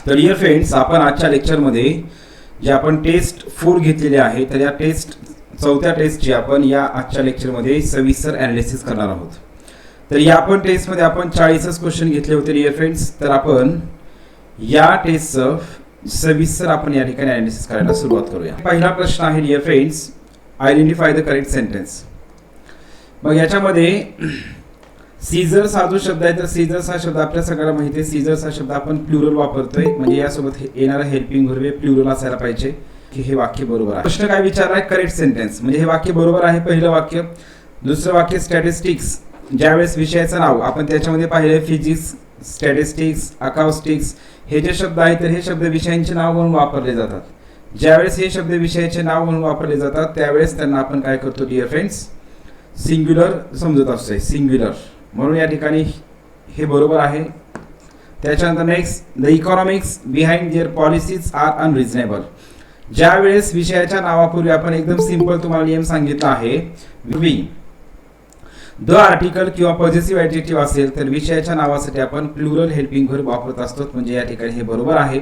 तर dear friends, आपण आजच्या लेक्चरमध्ये जे आपण टेस्ट 4 घेतलेले आहे, तर या चौथ्या टेस्टची आपण या आजच्या लेक्चरमध्ये सविस्तर ॲनालिसिस करणार आहोत. तर या आपण टेस्टमध्ये आपण 40च क्वेश्चन घेतले होते डिअर फ्रेंड्स. तर आपण या टेस्टचं सविस्तर आपण या ठिकाणी ॲनालिसिस करायला सुरुवात करूया. पहिला प्रश्न आहे dear friends, identify the correct sentence. मग याच्यामध्ये सीजर्स हा जो शब्द आहे, तर सीजर्स हा शब्द आपल्या सगळ्यांना माहिती आहे. सीजर्स हा शब्द आपण प्लुरल वापरतोय, म्हणजे यासोबत येणारा हेल्पिंग व्हर्ब प्लुरल असायला पाहिजे की हे वाक्य बरोबर आहे. प्रश्न काय विचारलाय? करेक्ट सेंटेन्स, म्हणजे हे वाक्य बरोबर आहे पहिलं वाक्य. दुसरं वाक्य स्टॅटिस्टिक्स, ज्यावेळेस विषयाचं नाव आपण त्याच्यामध्ये पाहिलं फिजिक्स, स्टॅटिस्टिक्स, अकाउस्टिक्स हे जे शब्द आहेत, तर हे शब्द विषयांचे नाव म्हणून वापरले जातात. ज्यावेळेस हे शब्द विषयाचे नाव म्हणून वापरले जातात त्यावेळेस त्यांना आपण काय करतो डिअर फ्रेंड्स, सिंग्युलर समजत असतोय, सिंग्युलर. म्हणून या ठिकाणी हे बरोबर आहे. त्याच्यानंतर next, the economics behind their policies are unreasonable. ज्यावेळेस विषयाच्या नावापूर्वी आपण एकदम सिंपल तुम्हाला नियम सांगितला आहे, द आर्टिकल किंवा पॉझिटिव्ह ॲडजेक्टिव्ह असेल तर विषयाच्या नावासाठी आपण प्लुरल हेल्पिंग व्हर्ब वापरत असतो, म्हणजे या ठिकाणी हे बरोबर आहे.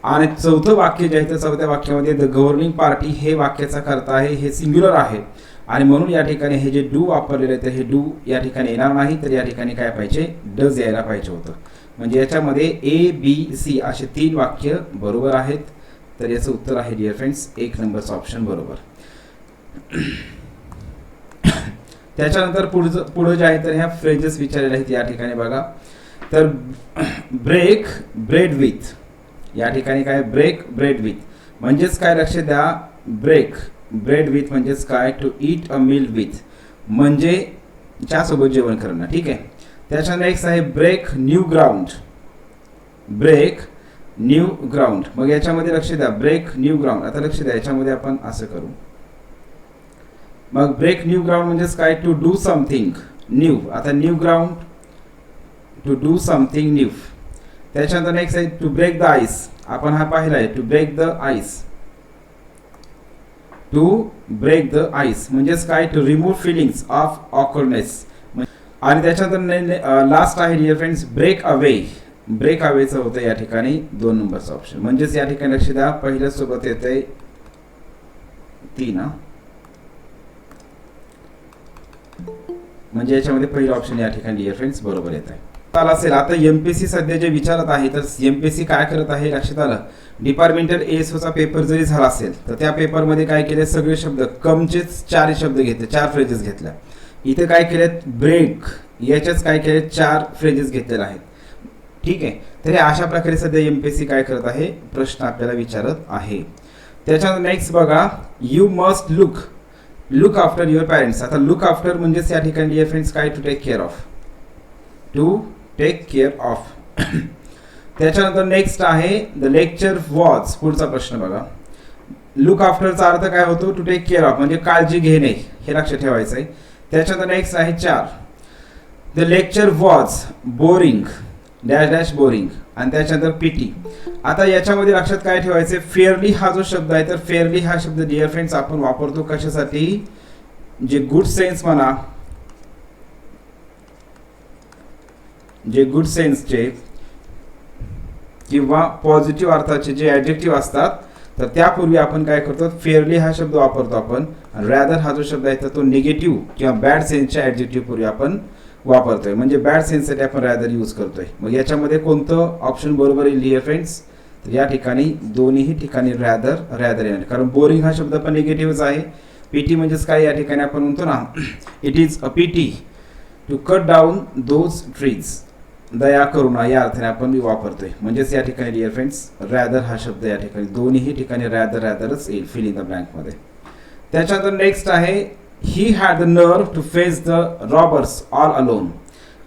आणि चौथं वाक्य जे आहे तर चौथ्या वाक्यामध्ये द गव्हर्निंग पार्टी हे वाक्याचा कर्ता आहे, हे सिंग्युलर आहे आणि म्हणून या ठिकाणी हे जे डू वापरलेले आहे तर हे डू या ठिकाणी येणार नाही, तर या ठिकाणी काय पाहिजे, डज यायला पाहिजे होतं. म्हणजे याच्यामध्ये ए बी सी असे 3 वाक्य बरोबर आहेत. तर याचं उत्तर आहे डिअर फ्रेंड्स 1 नंबरचा ऑप्शन बरोबर. त्याच्यानंतर पुढं जे आहे तर ह्या फ्रेजेस विचारलेल्या आहेत या ठिकाणी बघा. तर ब्रेक ब्रेड विथ, या ठिकाणी काय ब्रेक ब्रेड विथ म्हणजेच काय, लक्ष द्या. ब्रेक ब्रेड विथ म्हणजेच काय, to eat a meal with, म्हणजे चहासोबत जेवण करणं, ठीक आहे. त्याच्यानंतर नेक्स्ट आहे break new ground, break new ground. मग याच्यामध्ये लक्ष द्या, ब्रेक न्यू ग्राउंड. आता लक्ष द्या, याच्यामध्ये आपण असं करू. मग ब्रेक न्यू ग्राउंड म्हणजेच काय, टू डू समथिंग न्यू. आता new ground, to do something new. त्याच्यानंतर नेक्स्ट आहे टू ब्रेक द आईस. आपण हा पाहिला आहे, to break the ice, to break the ice म्हणजेच काय, to remove feelings of awkwardness. आणि त्याच्यानंतर लास्ट आहे डिअर फ्रेंड्स ब्रेक अवे. ब्रेक अवेचं होतं या ठिकाणी 2 नंबरचं ऑप्शन. म्हणजेच या ठिकाणी लक्ष द्या, पहिल्या सोबत येत आहे 3, म्हणजे याच्यामध्ये पहिलं ऑप्शन या ठिकाणी डिअर फ्रेंड्स बरोबर येत आहे. असेल आता एमपीएससी सध्या जे विचारत आहे, तर एमपीएससी काय करत आहे लक्षात आलं. डिपार्टमेंटल एएसओचा पेपर जरी झाला असेल तर त्या पेपरमध्ये काय केले, सगळे शब्द कमचेच 4 शब्द घेतले, 4 फ्रेजेस घेतल्या. इथे काय केलेत, ब्रेक याच्याच काय केले 4 फ्रेजेस घेतलेले आहेत, ठीक आहे. तर हे अशा प्रकारे सध्या एमपीएससी काय करत आहे, प्रश्न आपल्याला विचारत आहे. त्याच्यानंतर नेक्स्ट बघा, you must look after your parents. आता लुक आफ्टर म्हणजेच या ठिकाणी डिअर फ्रेंड्स काय, to take care of, to take care of. त्याच्यानंतर नेक्स्ट आहे द लेक्चर वॉज. पुढचा प्रश्न बघा, लुक आफ्टरचा अर्थ काय होतो, टू टेक केअर ऑफ म्हणजे काळजी घेणे, हे लक्षात ठेवायचं आहे. त्याच्यानंतर नेक्स्ट आहे 4, the lecture was boring dash dash boring. आणि त्याच्यानंतर पीटी. आता याच्यामध्ये लक्षात काय ठेवायचं, फेअरली हा जो शब्द आहे, तर फेअरली हा शब्द डिअर फ्रेंड्स आपण वापरतो कशासाठी, जे गुड सेन्स म्हणा, जे गुड सेन्सचे किंवा पॉझिटिव्ह अर्थाचे जे ॲडजेक्टिव्ह असतात, तर त्यापूर्वी आपण काय करतो, फेअरली हा शब्द वापरतो आपण. रॅदर हा जो शब्द आहे तर तो निगेटिव्ह किंवा बॅड सेन्सच्या ॲडजेक्टिव्ह पूर्वी आपण वापरतोय, म्हणजे बॅड सेन्ससाठी आपण रॅदर यूज करतोय. मग याच्यामध्ये कोणतं ऑप्शन बरोबर येईल डिअर फ्रेंड्स, तर या ठिकाणी दोन्ही ठिकाणी रॅदर येणार, कारण बोरिंग हा शब्द पण निगेटिव्हच आहे. पीटी म्हणजेच काय, या ठिकाणी आपण म्हणतो ना, it is a pity to cut down those trees, दया करुणा या अर्थाने आपण वापरतोय. म्हणजेच या ठिकाणी डिअर फ्रेंड्स रॅदर हा शब्द या ठिकाणी दोन्ही ठिकाणी रॅदरच येईल फिल इन द ब्लँकमध्ये. त्याच्यानंतर नेक्स्ट आहे he had the nerve to face the robbers all alone.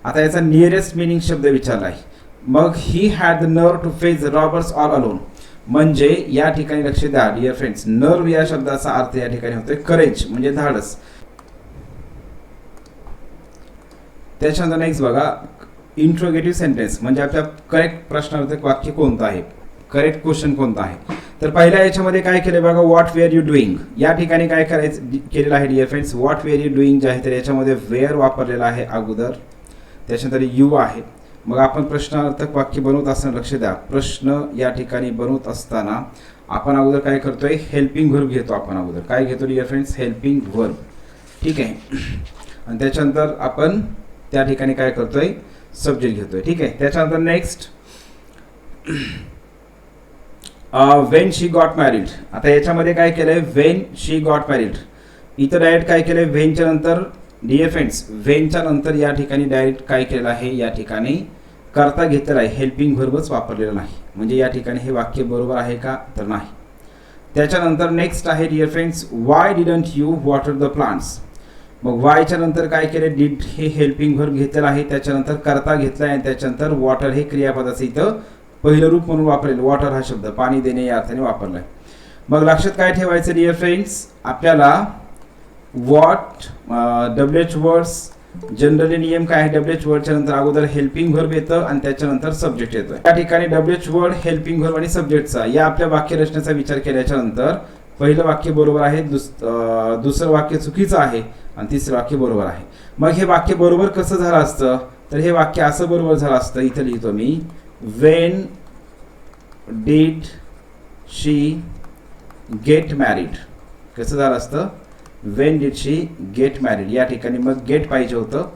आता याचा नियरेस्ट मिनिंग शब्द विचारला आहे. मग he had the nerve to face the robbers all alone म्हणजे या ठिकाणी लक्ष द्या डिअर फ्रेंड्स, नर्व या शब्दाचा अर्थ या ठिकाणी होतोय करेज म्हणजे धाडस. त्याच्यानंतर नेक्स्ट बघा, इंट्रोगेटिव्ह सेंटेन्स म्हणजे आपल्या करेक्ट प्रश्नार्थक वाक्य कोणतं आहे, करेक्ट क्वेश्चन कोणता आहे. तर पहिल्या याच्यामध्ये काय केलं बघा, व्हॉट वेअर यू डुईंग. या ठिकाणी काय करायचं केलेलं आहे dear friends, what were you doing जे आहे तर याच्यामध्ये वेअर वापरलेला आहे अगोदर, त्याच्यानंतर यू आहे. मग आपण प्रश्नार्थक वाक्य बनवत असताना लक्ष द्या, प्रश्न या ठिकाणी बनवत असताना आपण अगोदर काय करतोय, हेल्पिंग व्हर्ब घेतो. आपण अगोदर काय घेतो डिअर फ्रेंड्स, हेल्पिंग व्हर्ब. ठीक आहे. आणि त्याच्यानंतर आपण त्या ठिकाणी काय करतोय, सब्जेक्ट घेतोय. ठीक आहे. त्याच्यानंतर नेक्स्ट वेन शी गॉट मॅरिड. आता याच्यामध्ये काय केलंय, वेन शी गॉट मॅरिड. इथं डायरेक्ट काय केलंय, वेनच्या नंतर डिअर फ्रेंड्स, वेनच्या नंतर या ठिकाणी डायरेक्ट काय केलं आहे, या ठिकाणी करता घेतलेला आहे, हेल्पिंग व्हर्बच वापरलेला नाही. म्हणजे या ठिकाणी हे वाक्य बरोबर आहे का, तर नाही. त्याच्यानंतर नेक्स्ट आहे dear friends, why didn't you water the plants. मग वायच्या नंतर काय केले, डिड हे हेल्पिंग व्हर्ब घेतलेलं आहे, त्याच्यानंतर करता घेतला आहे आणि त्याच्यानंतर वॉटर हे क्रियापदाचं इथं पहिलं रूप म्हणून वापरेल. वॉटर हा शब्द पाणी देणे या अर्थाने वापरलाय. मग लक्षात काय ठेवायचं डिअर फ्रेंड्स, आपल्याला वॉट WH वर्ड्स जनरली नियम काय आहे, WH वर्डच्या नंतर अगोदर हेल्पिंग व्हर्ब येतं आणि त्याच्यानंतर सब्जेक्ट येतो. त्या ठिकाणी WH वर्ड, हेल्पिंग व्हर्ब आणि सब्जेक्टचा या आपल्या वाक्यरचनेचा विचार केल्याच्या नंतर पहिलं वाक्य बरोबर आहे, दुसरं वाक्य चुकीचं आहे आणि तिसरं वाक्य बरोबर आहे. मग हे वाक्य बरोबर कसं झालं असतं, तर हे वाक्य असं बरोबर झालं असतं. इथं लिहितो मी, when did she get married. कसं झालं असतं, when did she get married. या ठिकाणी मग गेट पाहिजे होतं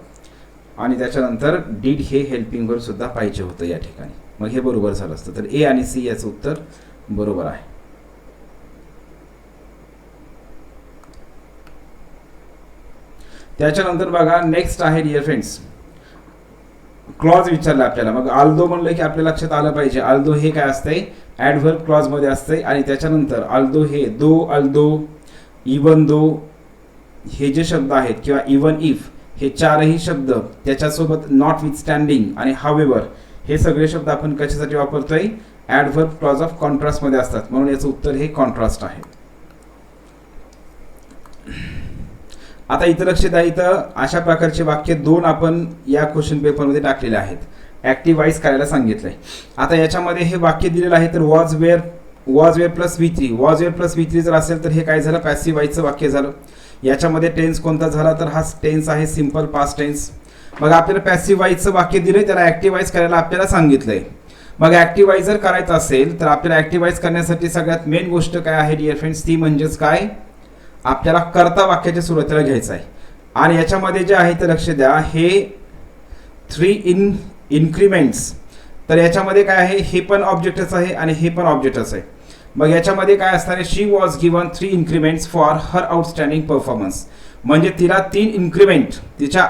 आणि त्याच्यानंतर डिड हे हेल्पिंग वर्ब सुद्धा पाहिजे होतं या ठिकाणी. मग हे बरोबर झालं असतं. तर ए आणि सी याचं उत्तर बरोबर आहे. त्याच्यानंतर बघा नेक्स्ट आहे डिअर फ्रेंड्स, क्लॉज विचारला आपल्याला. मग आल्दो म्हणलं की आपल्या लक्षात आलं पाहिजे, आल्दो हे काय असतंय, ॲडव्हर्ब क्लॉज मध्ये असतंय. आणि त्याच्यानंतर आल्दो हे दो, अल्दो, इवन दो हे जे शब्द आहेत किंवा इवन इफ हे चारही शब्द, त्याच्यासोबत नॉट विथस्टँडिंग आणि हावेवर हे सगळे शब्द आपण कशासाठी वापरतोय, ॲडव्हर्ब क्लॉज ऑफ कॉन्ट्रास्ट मध्ये असतात. म्हणून याचं उत्तर हे कॉन्ट्रास्ट आहे. आता इथं लक्ष द्या, इथं अशा प्रकारचे वाक्य दोन आपण या क्वेश्चन पेपरमध्ये टाकलेले आहेत, ॲक्टिव्हाइज करायला सांगितलंय. आता याच्यामध्ये हे वाक्य दिलेलं आहे, तर was were plus V3. Was were plus V3 जर असेल तर हे काय झालं, पॅसिव्ह वाईजचं वाक्य झालं. याच्यामध्ये टेन्स कोणता झाला, तर हा टेन्स आहे सिंपल पास्ट टेन्स. मग आपल्याला पॅसिव्ह वाईजचं वाक्य दिलंय, त्याला ॲक्टिव्हाइज करायला आपल्याला सांगितलंय. मग ॲक्टिव्हाइज जर करायचं असेल तर आपल्याला ॲक्टिव्हाइज करण्यासाठी सगळ्यात मेन गोष्ट काय आहे डिअर फ्रेंड्स, ती म्हणजेच काय, आपल्याला कर्ता वाक्याच्या सुरुवातीला घ्यायचं आहे. आणि याच्यामध्ये जे आहे ते लक्ष द्या, हे 3 इन्क्रीमेंट्स. तर याच्यामध्ये काय आहे, हे पण ऑब्जेक्टच आहे आणि हे पण ऑब्जेक्टच आहे. मग याच्यामध्ये काय असणार आहे, she was given 3 increments for her outstanding performance. म्हणजे तिला 3 इन्क्रीमेंट, तिच्या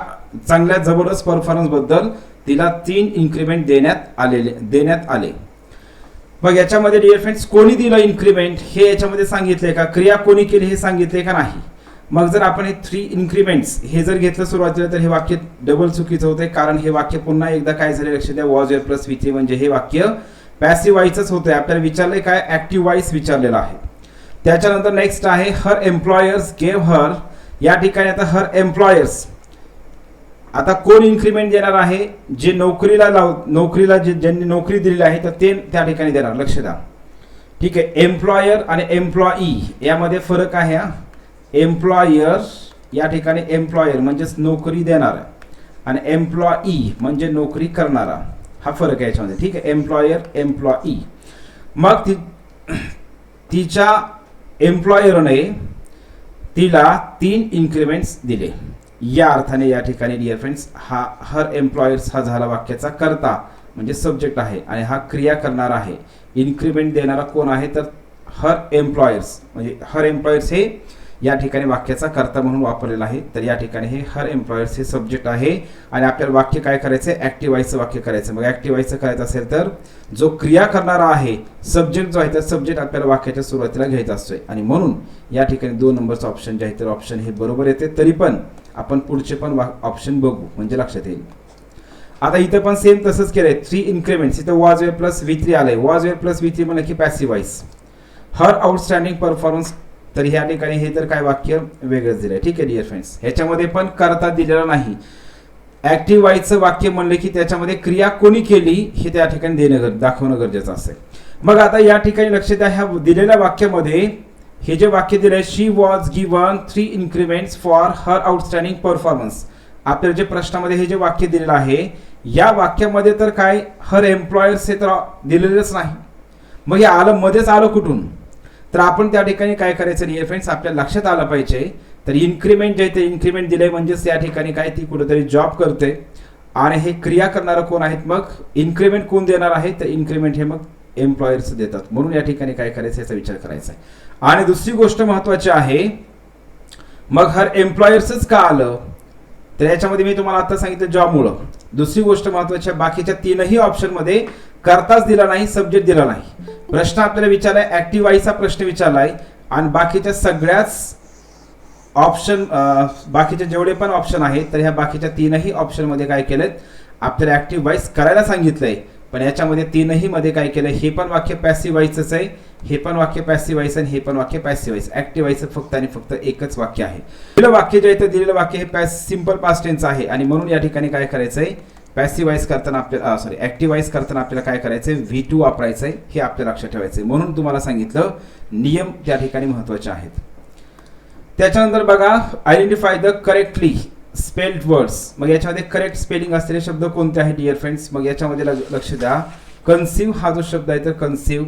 चांगल्या जबरदस्त परफॉर्मन्स बद्दल तिला 3 इन्क्रीमेंट देण्यात आले. मग याच्यामध्ये डिअर फ्रेंड्स कोणी दिलं इन्क्रीमेंट हे याच्यामध्ये सांगितलंय का, क्रिया कोणी केली हे सांगितलंय का, नाही. मग जर आपण हे 3 इन्क्रीमेंट्स हे जर घेतलं सुरुवातीला तर हे वाक्य डबल चुकीचं होतंय. कारण हे वाक्य पुन्हा एकदा काय झालं लक्ष द्या, वॉज वेअर प्लस V3 म्हणजे हे वाक्य पॅसिव्ह वाईजच होतंय. आपल्याला विचारलंय काय, ॲक्टिव्ह वाईज विचारलेलं आहे. त्याच्यानंतर नेक्स्ट आहे हर एम्प्लॉयर्स गेव हर. या ठिकाणी आता हर एम्प्लॉयर्स, आता कोण इन्क्रीमेंट देणार आहे, जे नोकरीला ज्यांनी नोकरी दिलेली आहे तर ते त्या ठिकाणी देणार. लक्ष द्या. ठीक आहे. एम्प्लॉयर आणि एम्प्लॉई यामध्ये फरक आहे. एम्प्लॉयर या ठिकाणी एम्प्लॉयर म्हणजेच नोकरी देणारा आणि एम्प्लॉई म्हणजे नोकरी करणारा, हा फरक आहे याच्यामध्ये. ठीक आहे. Employer, employee. मग तिच्या एम्प्लॉयरने तिला 3 इन्क्रीमेंट्स दिले. या अर्थाने या ठिकाणी डिअर फ्रेंड्स हा हर एम्प्लॉयर्स हा झाला वाक्याचा कर्ता म्हणजे सब्जेक्ट आहे आणि हा क्रिया करणारा आहे. इन्क्रीमेंट देणारा कोण आहे, तर हर एम्प्लॉयर्स म्हणजे हर एम्प्लॉयर्स हे या ठिकाणी वाक्याचा कर्ता म्हणून वापरलेला आहे. तर या ठिकाणी हे हर एम्प्लॉयर्स हे सब्जेक्ट आहे आणि आपल्याला वाक्य काय करायचं आहे, ॲक्टिव्हाइजचं वाक्य करायचं. मग ॲक्टिव्हाइजचं करायचं असेल तर जो क्रिया करणारा आहे सब्जेक्ट जो आहे तर सब्जेक्ट आपल्याला वाक्याच्या सुरुवातीला घ्यायचा असतोय आणि म्हणून या ठिकाणी 2 नंबरचं ऑप्शन जे आहे तर ऑप्शन हे बरोबर येते. तरी पण आपण पुढचे पण ऑप्शन बघू म्हणजे लक्षात येईल. आता इथं पण सेम तसंच केलंय, 3 इन्क्रीमेंट्स. इथं वॉज वेअर प्लस V3 आलंय. वॉज वेअर प्लस V3 म्हणलं की पॅसिव्ह वाईज. हर आउटस्टँडिंग परफॉर्मन्स, तर ह्या ठिकाणी हे तर काय वाक्य वेगळंच दिलंय. ठीक आहे डिअर फ्रेंड्स. ह्याच्यामध्ये पण करता दिलेला नाही. ॲक्टिव्ह वाईजचं वाक्य म्हणलं की त्याच्यामध्ये क्रिया कोणी केली हे त्या ठिकाणी दाखवणं गरजेचं असेल. मग आता या ठिकाणी लक्ष द्या, ह्या दिलेल्या वाक्यामध्ये हे जे वाक्य दिलंय, she was given 3 increments for her outstanding performance. आपल्याला जे प्रश्नामध्ये हे जे वाक्य दिलेलं आहे या वाक्यामध्ये तर काय हर एम्प्लॉयर्स हे तर दिलेलंच नाही, मग हे आलं मध्येच आलं कुठून? तर आपण त्या ठिकाणी काय करायचं डिअर फ्रेंड्स, आपल्या लक्षात आलं पाहिजे. तर इन्क्रीमेंट जे आहे ते इन्क्रीमेंट दिलंय म्हणजेच या ठिकाणी काय ती कुठेतरी जॉब करते आणि हे क्रिया करणारं कोण आहेत, मग इन्क्रीमेंट कोण देणार आहे, तर इन्क्रीमेंट हे मग एम्प्लॉयर्स देतात. म्हणून या ठिकाणी काय करायचं याचा विचार करायचा आहे. आणि दुसरी गोष्ट महत्वाची आहे, मग हर एम्प्लॉयर्सच का आलं, तर याच्यामध्ये मी तुम्हाला आता सांगितलं जॉबमुळं. दुसरी गोष्ट महत्वाची आहे, बाकीच्या तीनही ऑप्शनमध्ये करताच दिला नाही, सब्जेक्ट दिला नाही. प्रश्न आपल्याला विचारलाय ऍक्टिव्ह वाईचा प्रश्न विचारलाय आणि बाकीच्या सगळ्याच ऑप्शन बाकीचे जेवढे पण ऑप्शन आहेत तर ह्या बाकीच्या तीनही ऑप्शन मध्ये काय केलेत, आपल्याला ऍक्टिव्ह वाईज करायला सांगितलंय. पण याच्यामध्ये तीनही मध्ये काय केलं, हे पण वाक्य पॅसिव्ह वाईजच आहे, हे पण वाक्य पॅसिव्ह वाईज आणि हे पण वाक्य पॅसिव्ह वाईज. ऍक्टिव्ह वाईजचं फक्त आणि फक्त एकच वाक्य आहे. दिलेलं वाक्य जे आहे ते दिलेलं वाक्य हे सिंपल पास्ट टेन्स आहे आणि म्हणून या ठिकाणी काय करायचंय, पॅसिव्ह वाईज करताना आपल्याला ऍक्टिव्ह वाईज करताना आपल्याला काय करायचंय, V2 वापरायचंय, हे आपल्याला लक्षात ठेवायचंय. म्हणून तुम्हाला सांगितलं नियम त्या ठिकाणी महत्वाचे आहेत. त्याच्यानंतर बघा identify the correctly spelled words. मग याच्यामध्ये करेक्ट स्पेलिंग असलेले शब्द कोणते आहेत डिअर फ्रेंड्स, मग याच्यामध्ये लक्ष द्या. कन्सिव्ह हा जो शब्द आहे तर कन्सिव्ह,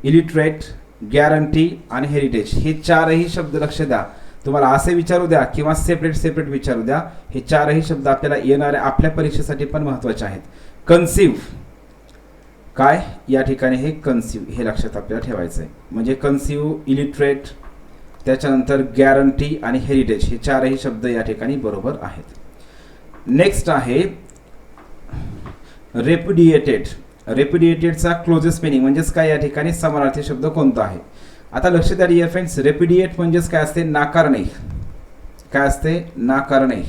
इलिटरेट, गॅरंटी आणि हेरिटेज हे चारही शब्द लक्ष द्या. तुम्हाला असे विचारू द्या किंवा सेपरेट विचारू द्या, हे चारही शब्द आपल्याला येणाऱ्या आपल्या परीक्षेसाठी पण महत्वाचे आहेत. कन्सिव्ह काय या ठिकाणी हे कन्सिव्ह हे लक्षात आपल्याला ठेवायचं आहे. म्हणजे कन्सिव्ह, इलिटरेट, त्याच्यानंतर गॅरंटी आणि हेरिटेज हे चारही शब्द या ठिकाणी बरोबर आहेत. नेक्स्ट आहे रेप्युडिएटेड. रेप्युडिएटेडचा क्लोजेस्ट मिनिंग म्हणजेच काय या ठिकाणी समानार्थी शब्द कोणता आहे. आता लक्ष द्या डिअर फ्रेंड्स, रेप्युडिएट म्हणजेच काय असते, नाकारणे. काय असते, नाकारणे.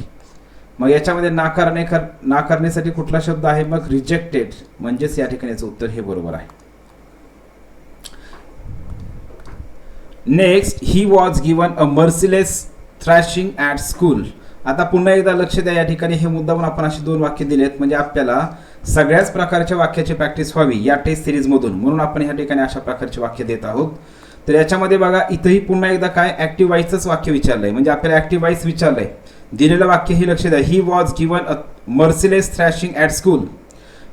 मग याच्यामध्ये नाकारण्यासाठी कुठला शब्द आहे, मग रिजेक्टेड. म्हणजेच या ठिकाणी याचं उत्तर हे बरोबर आहे. Next, he was given a merciless thrashing at school. आता पुन्हा एकदा लक्ष द्या, या ठिकाणी हे मुद्दामून आपण अशी दोन वाक्य दिलेत म्हणजे आपल्याला सगळ्याच प्रकारच्या वाक्याची प्रॅक्टिस व्हावी या टेस्ट सिरीजमधून, म्हणून आपण या ठिकाणी अशा प्रकारचे वाक्य देत आहोत. तर याच्यामध्ये बघा इथंही पुन्हा एकदा काय ऍक्टिव्ह वाईजच वाक्य विचारलंय, म्हणजे आपल्याला ऍक्टिव्ह वाईज विचारलंय. दिलेलं वाक्य ही लक्ष द्या, he was given a merciless thrashing at school.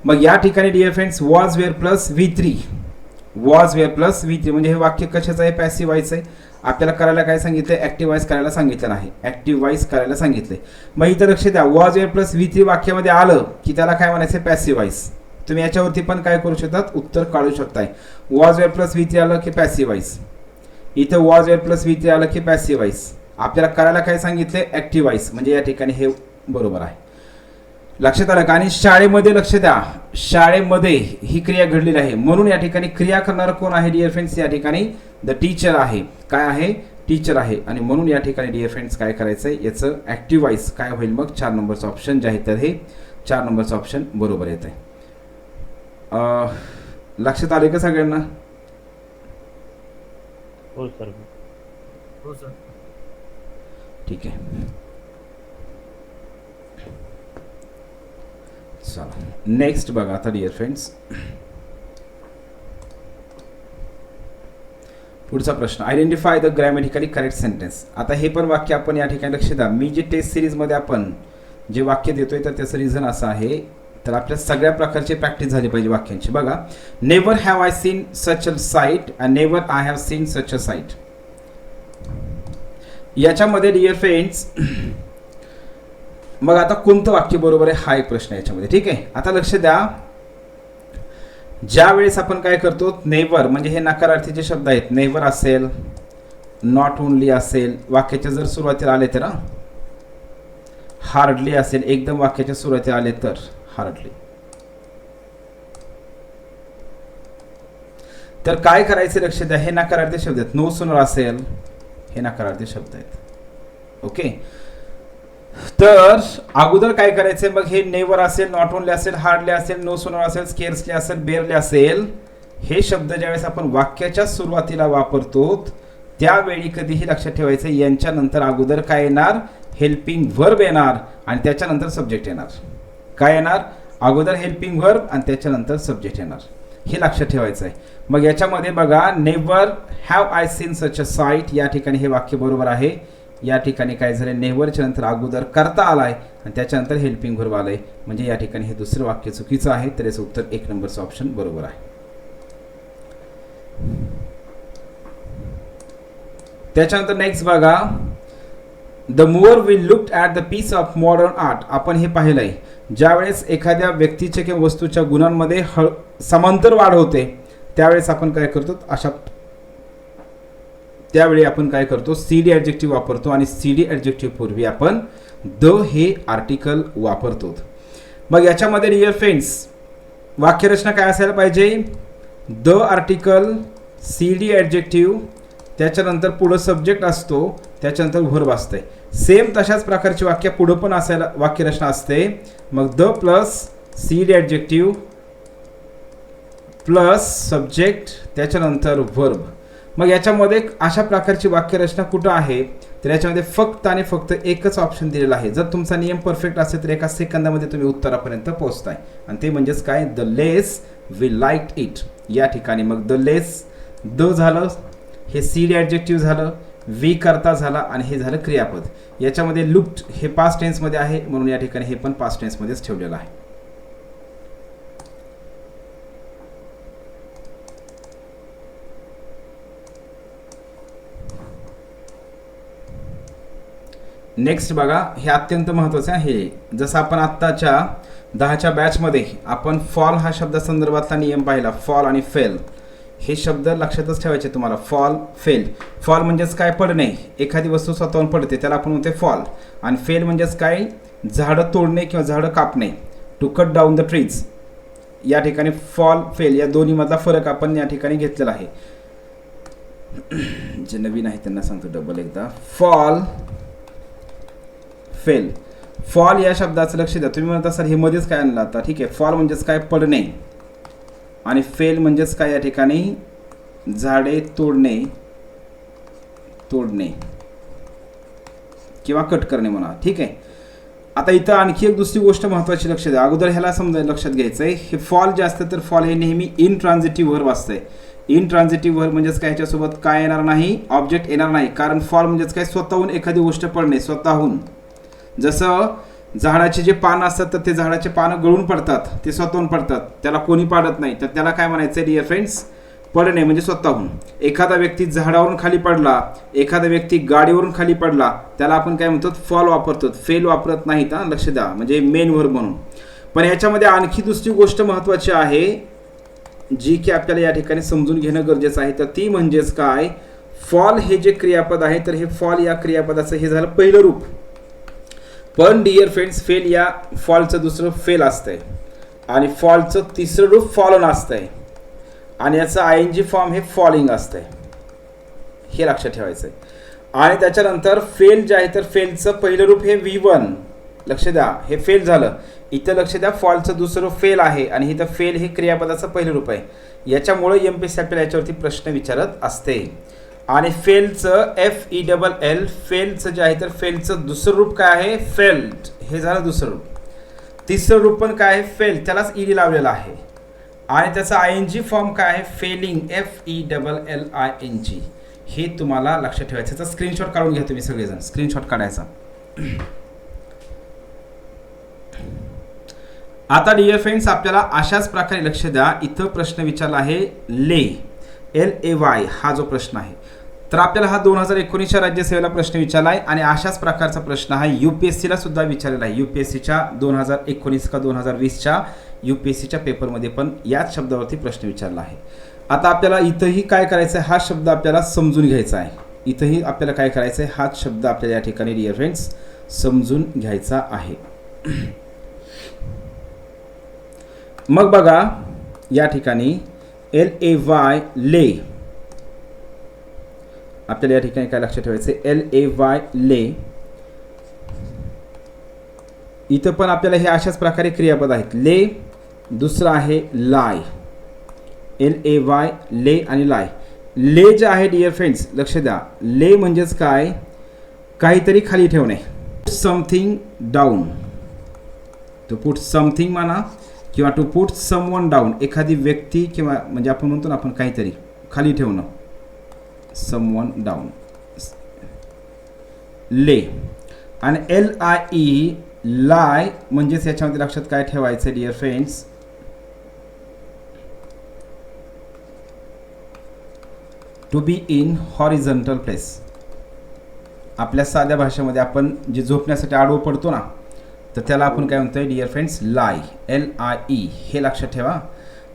मग या ठिकाणी dear friends was were plus V3, was were plus V3 म्हणजे हे वाक्य कशाचं आहे, पॅसिव्ह वाईज आहे. आपल्याला करायला काय सांगितलंय, ऍक्टिव्ह वाईज करायला सांगितलं नाही, ऍक्टिव्ह वाईज करायला सांगितलंय. मग इथं लक्ष द्या, वॉज वेअर प्लस V3 वाक्यामध्ये आलं की त्याला काय म्हणायचं, पॅसिव्ह वाईज. तुम्ही याच्यावरती पण काय करू शकतात, उत्तर काढू शकताय. वॉज वेअर प्लस V3 आलं की पॅसिव्ह वाईज, इथं वॉज वेअर प्लस V3 आलं की पॅसिव्ह वाईज. आपल्याला करायला काय सांगितलंय, ऍक्टिव्ह वाईज, म्हणजे या ठिकाणी हे बरोबर आहे. लक्षात आलं का. आणि शाळेमध्ये लक्ष द्या, शाळेमध्ये ही क्रिया घडलेली आहे म्हणून या ठिकाणी क्रिया करणारा कोण आहे डिअर फ्रेंड्स, या ठिकाणी द टीचर आहे. काय आहे, टीचर आहे. आणि म्हणून या ठिकाणी डिअर फ्रेंड्स काय करायचंय, याचं ऍक्टिव्ह वाईज काय होईल, मग 4 नंबरचं ऑप्शन जे आहे तर हे 4 नंबरचं ऑप्शन बरोबर येत आहे. लक्षात आले का सगळ्यांना. हो सर, हो सर. ठीक आहे, चला नेक्स्ट बघा आता डिअर फ्रेंड्स, पुढचा प्रश्न, identify the grammatically correct sentence. आता हे पण वाक्य आपण या ठिकाणी लक्ष द्या, मी जे टेस्ट सिरीजमध्ये आपण जे वाक्य देतोय तर त्याचं रिझन असं आहे, तर आपल्या सगळ्या प्रकारची प्रॅक्टिस झाली पाहिजे वाक्यांची. बघा, never have I seen such a site and never I have seen such a site. याच्यामध्ये डिअर फ्रेंड्स मग आता कोणतं वाक्य बरोबर आहे हा एक प्रश्न याच्यामध्ये. ठीक आहे, आता लक्ष द्या, ज्या वेळेस आपण काय करतो, नेव्हर म्हणजे हे नकारार्थीचे शब्द आहेत, नेव्हर असेल, नॉट ओनली असेल, वाक्याच्या जर सुरुवातीला आले तर, हार्डली असेल, एकदम वाक्याच्या सुरुवातीला आले तर हार्डली, तर काय करायचे लक्ष द्या, हे नकारार्थी शब्द आहेत. नो सूनर असेल, हे नकारार्थी शब्द आहेत. ओके, तर अगोदर काय करायचंय, मग हे नेव्हर असेल, नॉट ओनली असेल, हार्डली असेल, नो सूनर असेल, स्केर्सली असेल, बेअरली असेल, हे शब्द ज्यावेळेस आपण वाक्याच्या सुरुवातीला वापरतो त्यावेळी कधीही लक्षात ठेवायचं, यांच्यानंतर अगोदर काय येणार, हेल्पिंग व्हर्ब येणार आणि त्याच्यानंतर सब्जेक्ट येणार. काय येणार, अगोदर हेल्पिंग व्हर्ब आणि त्याच्यानंतर सब्जेक्ट येणार, हे लक्षात ठेवायचं आहे. मग याच्यामध्ये बघा, never have I seen such a site, या ठिकाणी हे वाक्य बरोबर आहे. या ठिकाणी काय झालं, नेव्हरच्या नंतर अगोदर करता आलाय आणि त्याच्यानंतर हेल्पिंग व्हर्ब आलंय, म्हणजे या ठिकाणी हे दुसरं वाक्य चुकीचं आहे. तर याचं उत्तर 1 नंबरचं ऑप्शन बरोबर आहे. त्याच्यानंतर नेक्स्ट बघा, the more we looked at the piece of modern art. आपण हे पाहिलंय, ज्यावेळेस एखाद्या व्यक्तीच्या किंवा वस्तूच्या गुणांमध्ये समांतर वाढ होते त्यावेळेस आपण काय करतो, त्यावेळी आपण काय करतो, सीडी ॲडजेक्टिव्ह वापरतो आणि सीडी ॲडजेक्टिव्ह पूर्वी आपण द हे आर्टिकल वापरतो. मग याच्यामध्ये डिअर फ्रेंड्स वाक्यरचना काय असायला पाहिजे, द आर्टिकल, सीडी ॲडजेक्टिव्ह, त्याच्यानंतर पुढं सब्जेक्ट असतो, त्याच्यानंतर व्हर्ब असते. सेम तशाच प्रकारची वाक्य पुढं पण असायला वाक्यरचना असते. मग the plus CD adjective plus subject त्याच्यानंतर व्हर्ब. मग याच्यामध्ये अशा प्रकारची वाक्यरचना कुठं आहे, तर याच्यामध्ये फक्त आणि फक्त एकच ऑप्शन दिलेला आहे. जर तुमचा नियम परफेक्ट असेल तर एका सेकंदामध्ये तुम्ही उत्तरापर्यंत पोहोचताय, आणि ते म्हणजेच काय, the less we liked it. या ठिकाणी मग द लेस, द झालं, हे सीडी ॲडजेक्टिव्ह झालं, वी करता झाला, आणि हे झालं क्रियापद. याच्यामध्ये लुक्ड हे पास्ट टेन्समध्ये आहे, म्हणून या ठिकाणी हे पण पास्ट टेन्समध्येच ठेवलेलं आहे. नेक्स्ट बघा, हे अत्यंत महत्त्वाचं आहे. जसं आपण आत्ताच्या 10च्या बॅचमध्ये आपण फॉल हा शब्द संदर्भातला नियम पाहिला. फॉल आणि फेल हे शब्द लक्षातच ठेवायचे तुम्हाला. Fall, fail. फॉल म्हणजेच काय, पडणे, एखादी वस्तू स्वतःहून पडते त्याला आपण म्हणते फॉल. आणि फेल म्हणजेच काय, झाडं तोडणे किंवा झाडं कापणे, to cut down the trees. या ठिकाणी फॉल, फेल या दोन्हीमधला फरक आपण या ठिकाणी घेतलेला आहे. जे नवीन आहे त्यांना सांगतो डबल एकदा, फॉल, फेल. फॉल या शब्दाचं लक्ष द्या. तुम्ही म्हणता सर हे मध्येच काय आणलं आता, ठीक आहे. फॉल म्हणजेच काय, पडणे, आणि फेल म्हणजेच काय, या ठिकाणी झाडे तोडणे किंवा कट करणे म्हणा, ठीक आहे. आता इथं आणखी एक दुसरी गोष्ट महत्त्वाची लक्ष द्या. अगोदर ह्याला समजायला लक्षात घ्यायचं आहे, हे फॉल जे असतं तर फॉल हे नेहमी इन ट्रान्झिटिव्ह व्हर्ब असतंय. इन ट्रान्झिटिव्ह व्हर्ब म्हणजेच काय, ह्याच्यासोबत काय येणार नाही, ऑब्जेक्ट येणार नाही. कारण फॉल म्हणजेच काय, स्वतःहून एखादी गोष्ट पडणे, स्वतःहून. जसं झाडाचे जे पानं असतात तर ते झाडाचे पानं गळून पडतात, ते स्वतःहून पडतात, त्याला कोणी पाडत नाही. तर त्याला काय म्हणायचं डिअर फ्रेंड्स, पडणे म्हणजे स्वतःहून. एखादा व्यक्ती झाडावरून खाली पडला, एखादा व्यक्ती गाडीवरून खाली पडला, त्याला आपण काय म्हणतो, फॉल वापरतो, फेल वापरत नाहीत. लक्ष द्या, म्हणजे मेन व्हर्ब म्हणून. पण याच्यामध्ये आणखी दुसरी गोष्ट महत्त्वाची आहे जी की आपल्याला या ठिकाणी समजून घेणं गरजेचं आहे. तर ती म्हणजेच काय, फॉल हे जे क्रियापद आहे तर हे फॉल या क्रियापदाचं हे झालं पहिलं रूप. पण डिअर फ्रेंड्स फेल या फॉलचं दुसरं फेल असतंय, आणि फॉलचं तिसरं रूप फॉलन असतंय, आणि याचं ING फॉर्म हे फॉलिंग असतंय. हे लक्षात ठेवायचं आहे. आणि त्याच्यानंतर फेल जे आहे तर फेलचं पहिलं रूप हे V1. लक्ष द्या, हे फेल झालं. इथं लक्ष द्या, फॉलचं दुसरं फेल आहे, आणि इथं फेल हे क्रियापदाचं पहिलं रूप आहे. याच्यामुळे MPSC आपल्याला याच्यावरती प्रश्न विचारत असते. आणि फेलचं FELL, फेलचं जे आहे तर फेलचं दुसरं रूप काय आहे, फेल्ड. हे झालं दुसरं रूप. तिसरं रूप पण काय आहे, फेल, त्यालाच ED लावलेला आहे. आणि त्याचा ING फॉर्म काय आहे, फेलिंग, FELLING. हे तुम्हाला लक्षात ठेवायचं. त्याचा स्क्रीनशॉट काढून घ्या तुम्ही सगळेजण, स्क्रीनशॉट काढायचा. आता डिअर फ्रेंड्स आपल्याला अशाच प्रकारे लक्ष द्या. इथं प्रश्न विचारला आहे ले, LAY हा जो प्रश्न आहे तर आपल्याला हा 2019च्या राज्यसेवेला प्रश्न विचारला आहे, आणि अशाच प्रकारचा प्रश्न हा UPSCला सुद्धा विचारलेला आहे. UPSCच्या 2019 का 2020च्या UPSCच्या पेपरमध्ये पण याच शब्दावरती प्रश्न विचारला आहे. आता आपल्याला इथंही काय करायचं आहे, हा शब्द आपल्याला समजून घ्यायचा आहे. इथंही आपल्याला काय करायचं आहे, हाच शब्द आपल्याला या ठिकाणी डिअर फ्रेंड्स समजून घ्यायचा आहे. मग बघा या ठिकाणी LAY ले, आपल्याला या ठिकाणी काय लक्षात ठेवायचं, LAY ले. इथं पण आपल्याला हे अशाच प्रकारे क्रियापद आहेत. ले, दुसरं आहे लाय, LAY ले आणि लाय. ले जे आहे डिअर फ्रेंड्स लक्ष द्या, ले म्हणजेच काय, काहीतरी खाली ठेवणे, something down. To put something म्हणा किंवा टू पुट समवन डाऊन, एखादी व्यक्ती किंवा म्हणजे आपण म्हणतो ना आपण काहीतरी खाली ठेवणं, समवन डाऊन. ले. आणि LIE लाय म्हणजेच याच्यामध्ये लक्षात काय ठेवायचं dear friends, to be in horizontal place. आपल्या साध्या भाषेमध्ये आपण जे झोपण्यासाठी आडवं पडतो ना, तर त्याला आपण काय म्हणतोय डिअर फ्रेंड्स, लाय. LIE हे लक्षात ठेवा.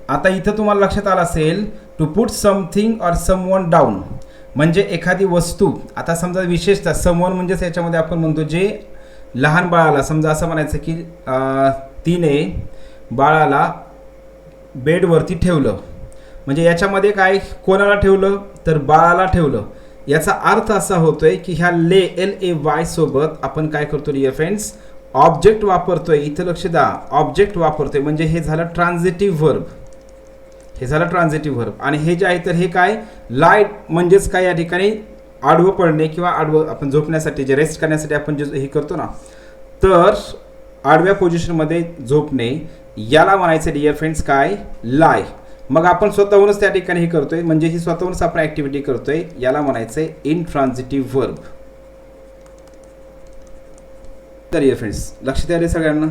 आता इथं तुम्हाला लक्षात आलं असेल, टू पुट समथिंग और समवन डाऊन म्हणजे एखादी वस्तू. आता समजा विशेषतः समवन म्हणजेच याच्यामध्ये आपण म्हणतो जे लहान बाळाला, समजा असं म्हणायचं की तिने बाळाला बेडवरती ठेवलं, म्हणजे याच्यामध्ये काय, कोणाला ठेवलं तर बाळाला ठेवलं. याचा अर्थ असा होतोय की ह्या LAY सोबत आपण काय करतो डिअर फ्रेंड्स, ऑब्जेक्ट वापरतोय. इथं लक्ष द्या, ऑब्जेक्ट वापरतोय म्हणजे हे झालं ट्रान्झिटिव्ह व्हर्ब. हे झालं ट्रान्झिटिव्ह व्हर्ब. आणि हे जे आहे तर हे काय, लाय म्हणजेच काय, या ठिकाणी आडवं पडणे किंवा आडवं आपण झोपण्यासाठी जे रेस्ट करण्यासाठी आपण जे हे करतो ना, तर आडव्या पोझिशनमध्ये झोपणे याला म्हणायचं डिअर फ्रेंड्स काय, लाय. मग आपण स्वतःहूनच त्या ठिकाणी हे करतोय, म्हणजे ही स्वतःहूनच आपण ॲक्टिव्हिटी करतोय, याला म्हणायचंय इंट्रान्झिटिव्ह व्हर्ब. तर डिअर फ्रेंड्स लक्षात आले सगळ्यांना.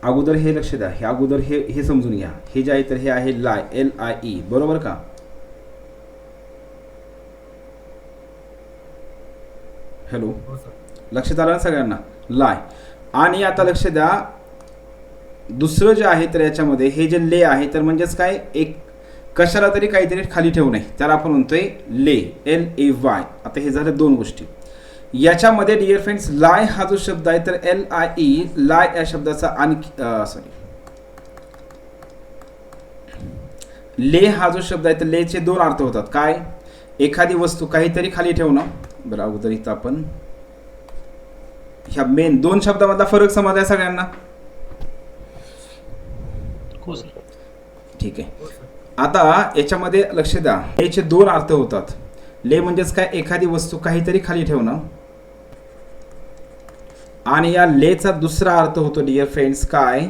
अगोदर हे लक्ष द्या, हे अगोदर हे समजून घ्या. हे जे आहे तर हे आहे लाय, LIE, बरोबर का. हॅलो, लक्षात आलं ना सगळ्यांना, लाय. आणि आता लक्ष द्या, दुसरं जे आहे तर याच्यामध्ये हे जे ले आहे तर म्हणजेच काय, एक कशाला तरी काहीतरी खाली ठेवू नये, त्याला आपण म्हणतोय ले, LAY. आता हे झालं दोन गोष्टी. याच्यामध्ये डिअर फ्रेंड्स लाय हा जो शब्द आहे तर LIE लाय या शब्दाचा आणखी ले हा जो शब्द आहे तर लेचे दोन अर्थ होतात. काय, एखादी वस्तू काहीतरी खाली ठेवणं. बरं, अगोदर इथं आपण ह्या मेन दोन शब्दामधला फरक समजला सगळ्यांना. हो सर. ठीक आहे. आता याच्यामध्ये लक्ष द्या, लेचे दोन अर्थ होतात. ले म्हणजेच काय, एखादी वस्तू काहीतरी खाली ठेवणं. आणि या लेचा दुसरा अर्थ होतो डिअर फ्रेंड्स काय,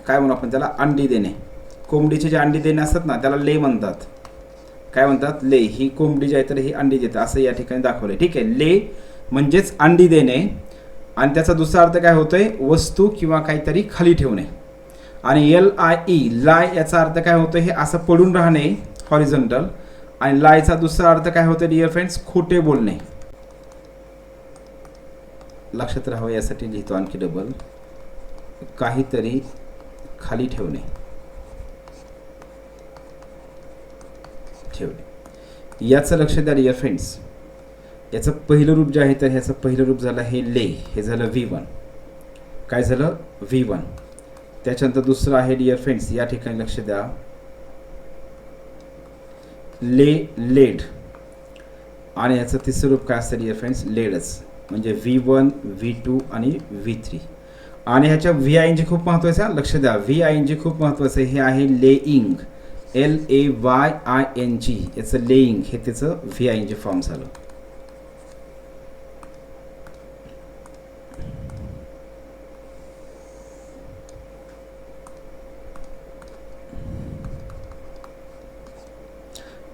काय म्हणू आपण त्याला, अंडी देणे. कोंबडीचे जे अंडी देणे असतात ना त्याला ले म्हणतात. काय म्हणतात, ले. ही कोंबडी जी आहे तर ही अंडी देते असं या ठिकाणी दाखवलंय. ठीक आहे, ले म्हणजेच अंडी देणे. आणि त्याचा दुसरा अर्थ काय होतोय, वस्तू किंवा काहीतरी खाली ठेवणे. आणि LIE लाय याचा अर्थ काय होतो, हे असं पडून राहणे, हॉरिझॉन्टल. आणि लायचा दुसरा अर्थ काय होतो डिअर फ्रेंड्स, खोटे बोलणे. लक्षात राहावं यासाठी लिहितो आणखी डबल, काहीतरी खाली ठेवणे. याचं लक्ष द्या डिअर फ्रेंड्स. याचं पहिलं रूप जे आहे तर ह्याचं पहिलं रूप झालं हे ले, हे झालं V1. काय झालं, V1. त्याच्यानंतर दुसरं आहे डिअर फ्रेंड्स, या ठिकाणी लक्ष द्या, ले, लेड. आणि याचं तिसरं रूप काय असतं डिअर फ्रेंड्स, लेडच. म्हणजे V1, V2 आणि V3. आणि ह्याच्या VING खूप महत्त्वाचं आहे, लक्ष द्या. VING खूप महत्त्वाचं आहे. हे आहे लेईंग, LAYING. याचं लेईंग हे त्याचं VING फॉर्म झालं.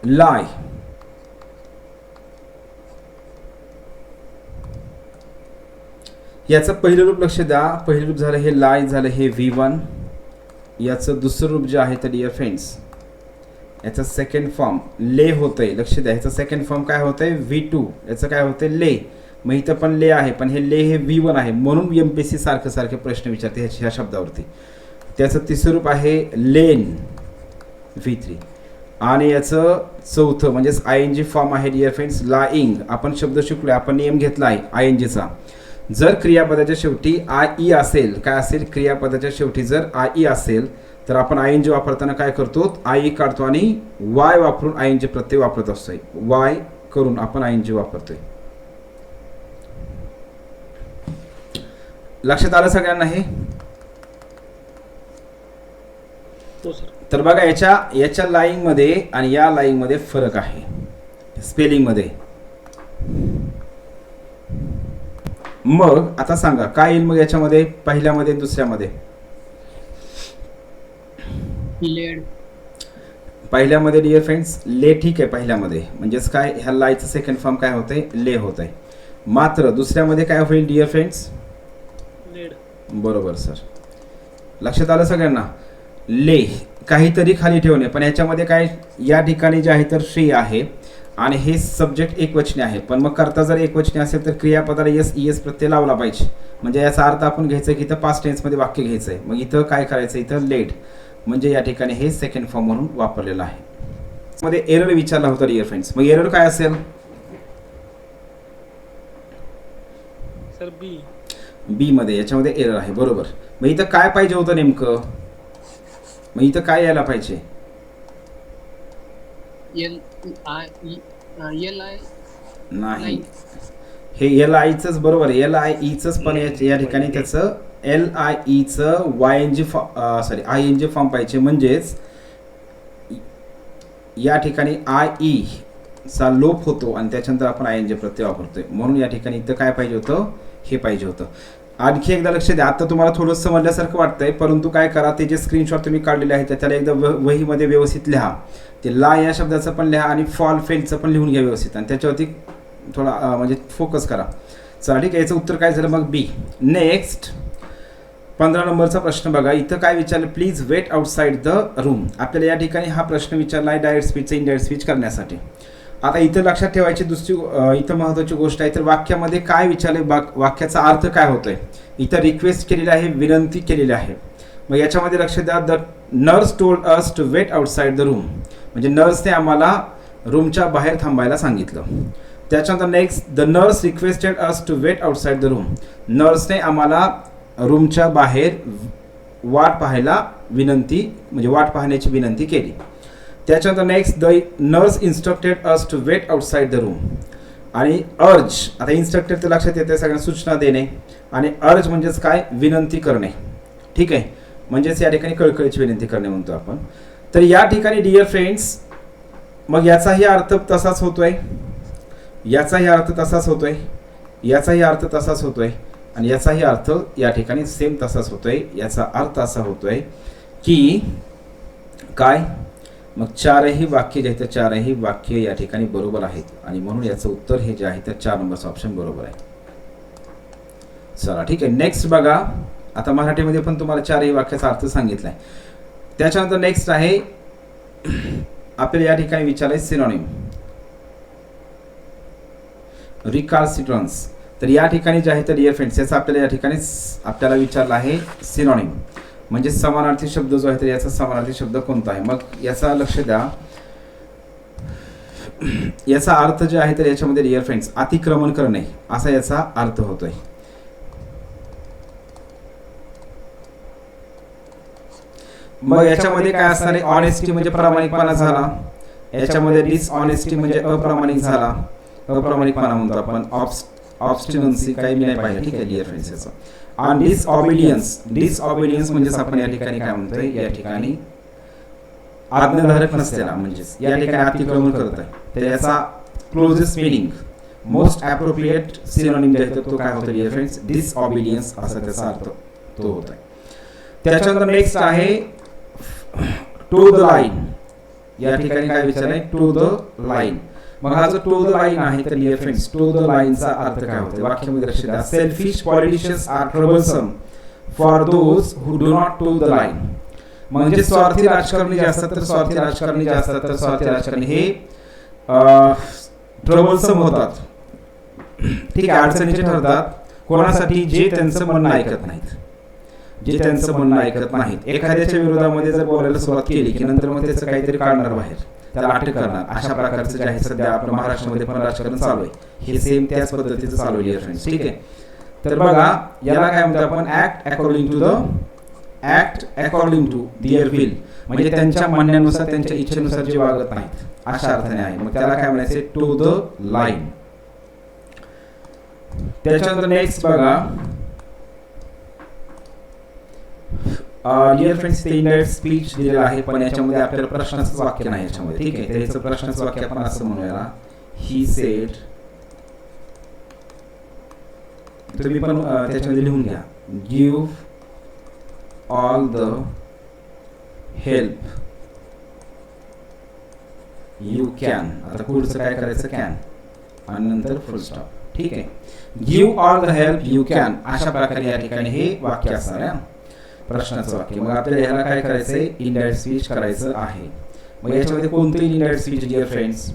लाय, याचं पहिलं रूप लक्ष द्या. पहिलं रूप झालं हे लाय, झालं हे V1. याचं दुसरं रूप जे आहे तर डिअर फ्रेंड्स, याचं सेकंड फॉर्म ले होतंय. लक्ष द्या, ह्याचं सेकंड फॉर्म काय होतंय, V2. याचं काय होतंय, ले. मग इथं पण ले आहे, पण हे ले हे V1 आहे, म्हणून MPSC सारखे प्रश्न विचारते ह्या शब्दावरती. त्याचं तिसरं रूप आहे लेन, V3. आणि याचं चौथं म्हणजेच ING फॉर्म आहे डिअर फ्रेंड्स, लाईंग. आपण शब्द शिकलो, आपण नियम घेतला आहे INGचा. जर क्रियापदाच्या शेवटी IE असेल, काय असेल, क्रियापदाच्या शेवटी जर IE असेल तर आपण ING वापरताना काय करतो, IE काढतो आणि Y वापरून ING प्रत्यय वापरत असतोय. Y करून आपण ING वापरतोय. लक्षात आलं सगळ्यांना हे. तर बघा, याच्या लाईंग मध्ये आणि या लाईंग मध्ये फरक आहे स्पेलिंग मध्ये. मग आता सांगा काय येईल मग याच्यामध्ये, पहिल्यामध्ये दुसऱ्यामध्ये. लेड. पहिल्यामध्ये डिअर फ्रेंड्स ले ठीक आहे पहिल्यामध्ये, म्हणजेच काय ह्या लायचं सेकंड फॉर्म काय होतंय ले होत आहे. मात्र दुसऱ्यामध्ये काय होईल डिअर फ्रेंड्स लेड. बरोबर सर, लक्षात आलं सगळ्यांना. ले काहीतरी खाली ठेवणे, पण याच्यामध्ये काय या ठिकाणी जे आहे तर श्री आहे आणि हे सब्जेक्ट एकवचनी आहे. पण मग करता जर एकवचनी असेल तर क्रियापदाला एस ई एस प्रत्यय लावला पाहिजे. म्हणजे याचा अर्थ आपण घ्यायचं की इथं पास्ट टेन्समध्ये वाक्य घ्यायचं आहे. मग इथं काय करायचं, इथं लेड म्हणजे या ठिकाणी हे सेकंड फॉर्म म्हणून वापरलेलं आहे. मध्ये एरर विचारला होता डिअर फ्रेंड्स, मग एरर काय असेल सर बी. बी मध्ये, याच्यामध्ये एरर आहे बरोबर. मग इथं काय पाहिजे होतं नेमकं, मग इथं काय यायला पाहिजे एल आय नाही, हे एल आयचंच बरोबर आहे, एल आय ईचंच, पण या ठिकाणी त्याचं एल आय ईचं Y N G sorry I N G form पाहिजे. म्हणजेच या ठिकाणी आय ई चा लोप होतो आणि त्याच्यानंतर आपण आय एन जी प्रत्यय वापरतोय. म्हणून या ठिकाणी इथं काय पाहिजे होतं, हे पाहिजे होतं. आणखी एकदा लक्ष द्या, आता तुम्हाला थोडंसं समजल्यासारखं वाटतंय, परंतु काय करा, ते जे स्क्रीनशॉट तुम्ही काढलेले आहेत त्याला एकदा वहीमध्ये व्यवस्थित लिहा. ते ला या शब्दाचं पण लिहा आणि फॉल फेलचं पण लिहून घ्या व्यवस्थित आणि त्याच्यावरती थोडा म्हणजे फोकस करा. चला ठीक आहे, याचं उत्तर काय झालं मग बी. नेक्स्ट 15 नंबरचा प्रश्न बघा. इथं काय विचारलं, please wait outside the room. आपल्याला या ठिकाणी हा प्रश्न विचारला आहे डायरेक्ट स्पीचचं इनडायरेक्ट स्पीच करण्यासाठी. आता इथं लक्षात ठेवायची दुसरी इथं महत्त्वाची गोष्ट आहे, तर वाक्यामध्ये काय विचारले, वाक्याचा अर्थ काय होतोय. इथं रिक्वेस्ट केलेली आहे, विनंती केलेली आहे. मग याच्यामध्ये लक्ष द्या, the nurse told us to wait outside the room, म्हणजे नर्सने आम्हाला रूमच्या बाहेर थांबायला सांगितलं. त्याच्यानंतर next, the nurse requested us to wait outside the room, नर्सने आम्हाला रूमच्या बाहेर वाट पाहायला विनंती, म्हणजे वाट पाहण्याची विनंती केली. त्याच्यानंतर next, the nurse instructed us to wait outside the room. आणि अर्ज, आता इन्स्ट्रक्टेड तर लक्षात येते सगळ्यांना सूचना देणे, आणि अर्ज म्हणजेच काय, विनंती करणे. ठीक आहे, म्हणजेच या ठिकाणी कळकळीची विनंती करणे म्हणतो आपण. तर या ठिकाणी डिअर फ्रेंड्स मग याचाही अर्थ तसाच होतोय, याचाही अर्थ तसाच होतोय, याचाही अर्थ तसाच होतोय आणि याचाही अर्थ या ठिकाणी सेम तसाच होतोय. याचा अर्थ असा होतोय की काय, मग चारही वाक्य जे आहेत तर चारही वाक्य या ठिकाणी बरोबर आहेत आणि म्हणून याचं उत्तर हे जे आहे तर 4 नंबरचं ऑप्शन बरोबर आहे. चला ठीक आहे, नेक्स्ट बघा. आता मराठीमध्ये पण तुम्हाला चारही वाक्याचा अर्थ सांगितलाय. त्याच्यानंतर नेक्स्ट आहे आपल्याला या ठिकाणी विचारलंय सिनोनिम, रिकाल्सिट्रन्स. तर या ठिकाणी जे आहे तर डिअर फ्रेंड्स याचा आपल्याला या ठिकाणी आपल्याला विचारला आहे सिनोनिम, म्हणजे समानार्थी शब्द जो आहे तर याचा समानार्थी शब्द कोणता आहे. मग याचा लक्ष द्या, याचा अर्थ जे आहे तर याच्यामध्ये डिअर फ्रेंड्स अतिक्रमण करणे असा याचा अर्थ होतोय. मग याच्यामध्ये काय असणार आहे, ऑनेस्टी म्हणजे प्रामाणिकपणा झाला, याच्यामध्ये डिसऑनेस्टी म्हणजे अप्रामाणिक झाला, अप्रामाणिकपणा म्हणतो आपण. ऑब्स्टिनन्सी काही मी नाही पाहिजे, ठीक आहे डिअर फ्रेंड्स याचं. आणि डिसऑबिडियन्स, डिसऑबिडियन्स म्हणजेच आपण या ठिकाणी काय म्हणतोय, या ठिकाणी आज्ञाधारक नसलेला, म्हणजेच या ठिकाणी अतिक्रमण करत आहे. तर याचा closest meaning most appropriate synonym जे आहे तो काय होतो डिअर फ्रेंड्स, डिसऑबिडियन्स असा त्याचा अर्थ तो होत आहे. त्याच्यानंतर नेक्स्ट आहे टू द लाईन. या ठिकाणी काय विचारलंय, टू द लाईन. मग हा जो टू द लाईन आहे तर डिअर फ्रेंड्स टू द लाईनचा अर्थ काय होतो, वाक्यामध्ये लक्ष द्या. Selfish politicians are troublesome for those who do not toe the line. म्हणजे स्वार्थी राजकारणी जे असतात तर स्वार्थी राजकारणी जे असतात तर स्वार्थी राजकारणी हे ट्रबलसम होतात, ठीक आहे, अडचणीचे ठरतात. कोणासाठी, जे त्यांचं म्हणणं ऐकत नाहीत, जे त्यांचं म्हणणं ऐकत नाहीत. एखाद्याच्या विरोधामध्ये जर बोलायला सुरुवात केली की नंतर मग त्याचं काहीतरी काढणार बाहेर, त्याला अटक करणार. अशा प्रकारचं जे आहे सध्या आपल्या महाराष्ट्रामध्ये पण राजकारण चालू आहे. हे सेम त्याच पद्धतीचं चालू आहे फ्रेंड्स, ठीक आहे. तर बघा याला काय म्हणतो आपण, act according to their will, म्हणजे त्यांच्या म्हणण्यानुसार त्यांच्या इच्छेनुसार जे वागत नाहीत अशा अर्थाने आहे. मग त्याला काय म्हणायचे, टू द लाईन. त्याच्यानंतर नेक्स्ट बघा डिअर फ्रेंड्स, ते इनडायरेक्ट स्पीच दिलेलं आहे पण याच्यामध्ये आपल्याला प्रश्नाचं वाक्य नाही याच्यामध्ये, ठीक आहे. त्याचं प्रश्नाचं वाक्य आपण असं म्हणूया, ही सेड. तुम्ही पण त्याच्यामध्ये लिहून घ्या, give all the help you can. आता पुढचं काय करायचं, कॅन आणि नंतर फुल स्टॉप. ठीक आहे. Give all the help you can, अशा प्रकारे या ठिकाणी हे वाक्य असणार आहे, प्रश्नाचं वाक्य. मग आपल्याला ह्याला काय करायचं आहे, इनडायरेक्ट स्पीच करायचं आहे. मग याच्यामध्ये कोणतं इनडायरेक्ट स्पीच डिअर फ्रेंड्स,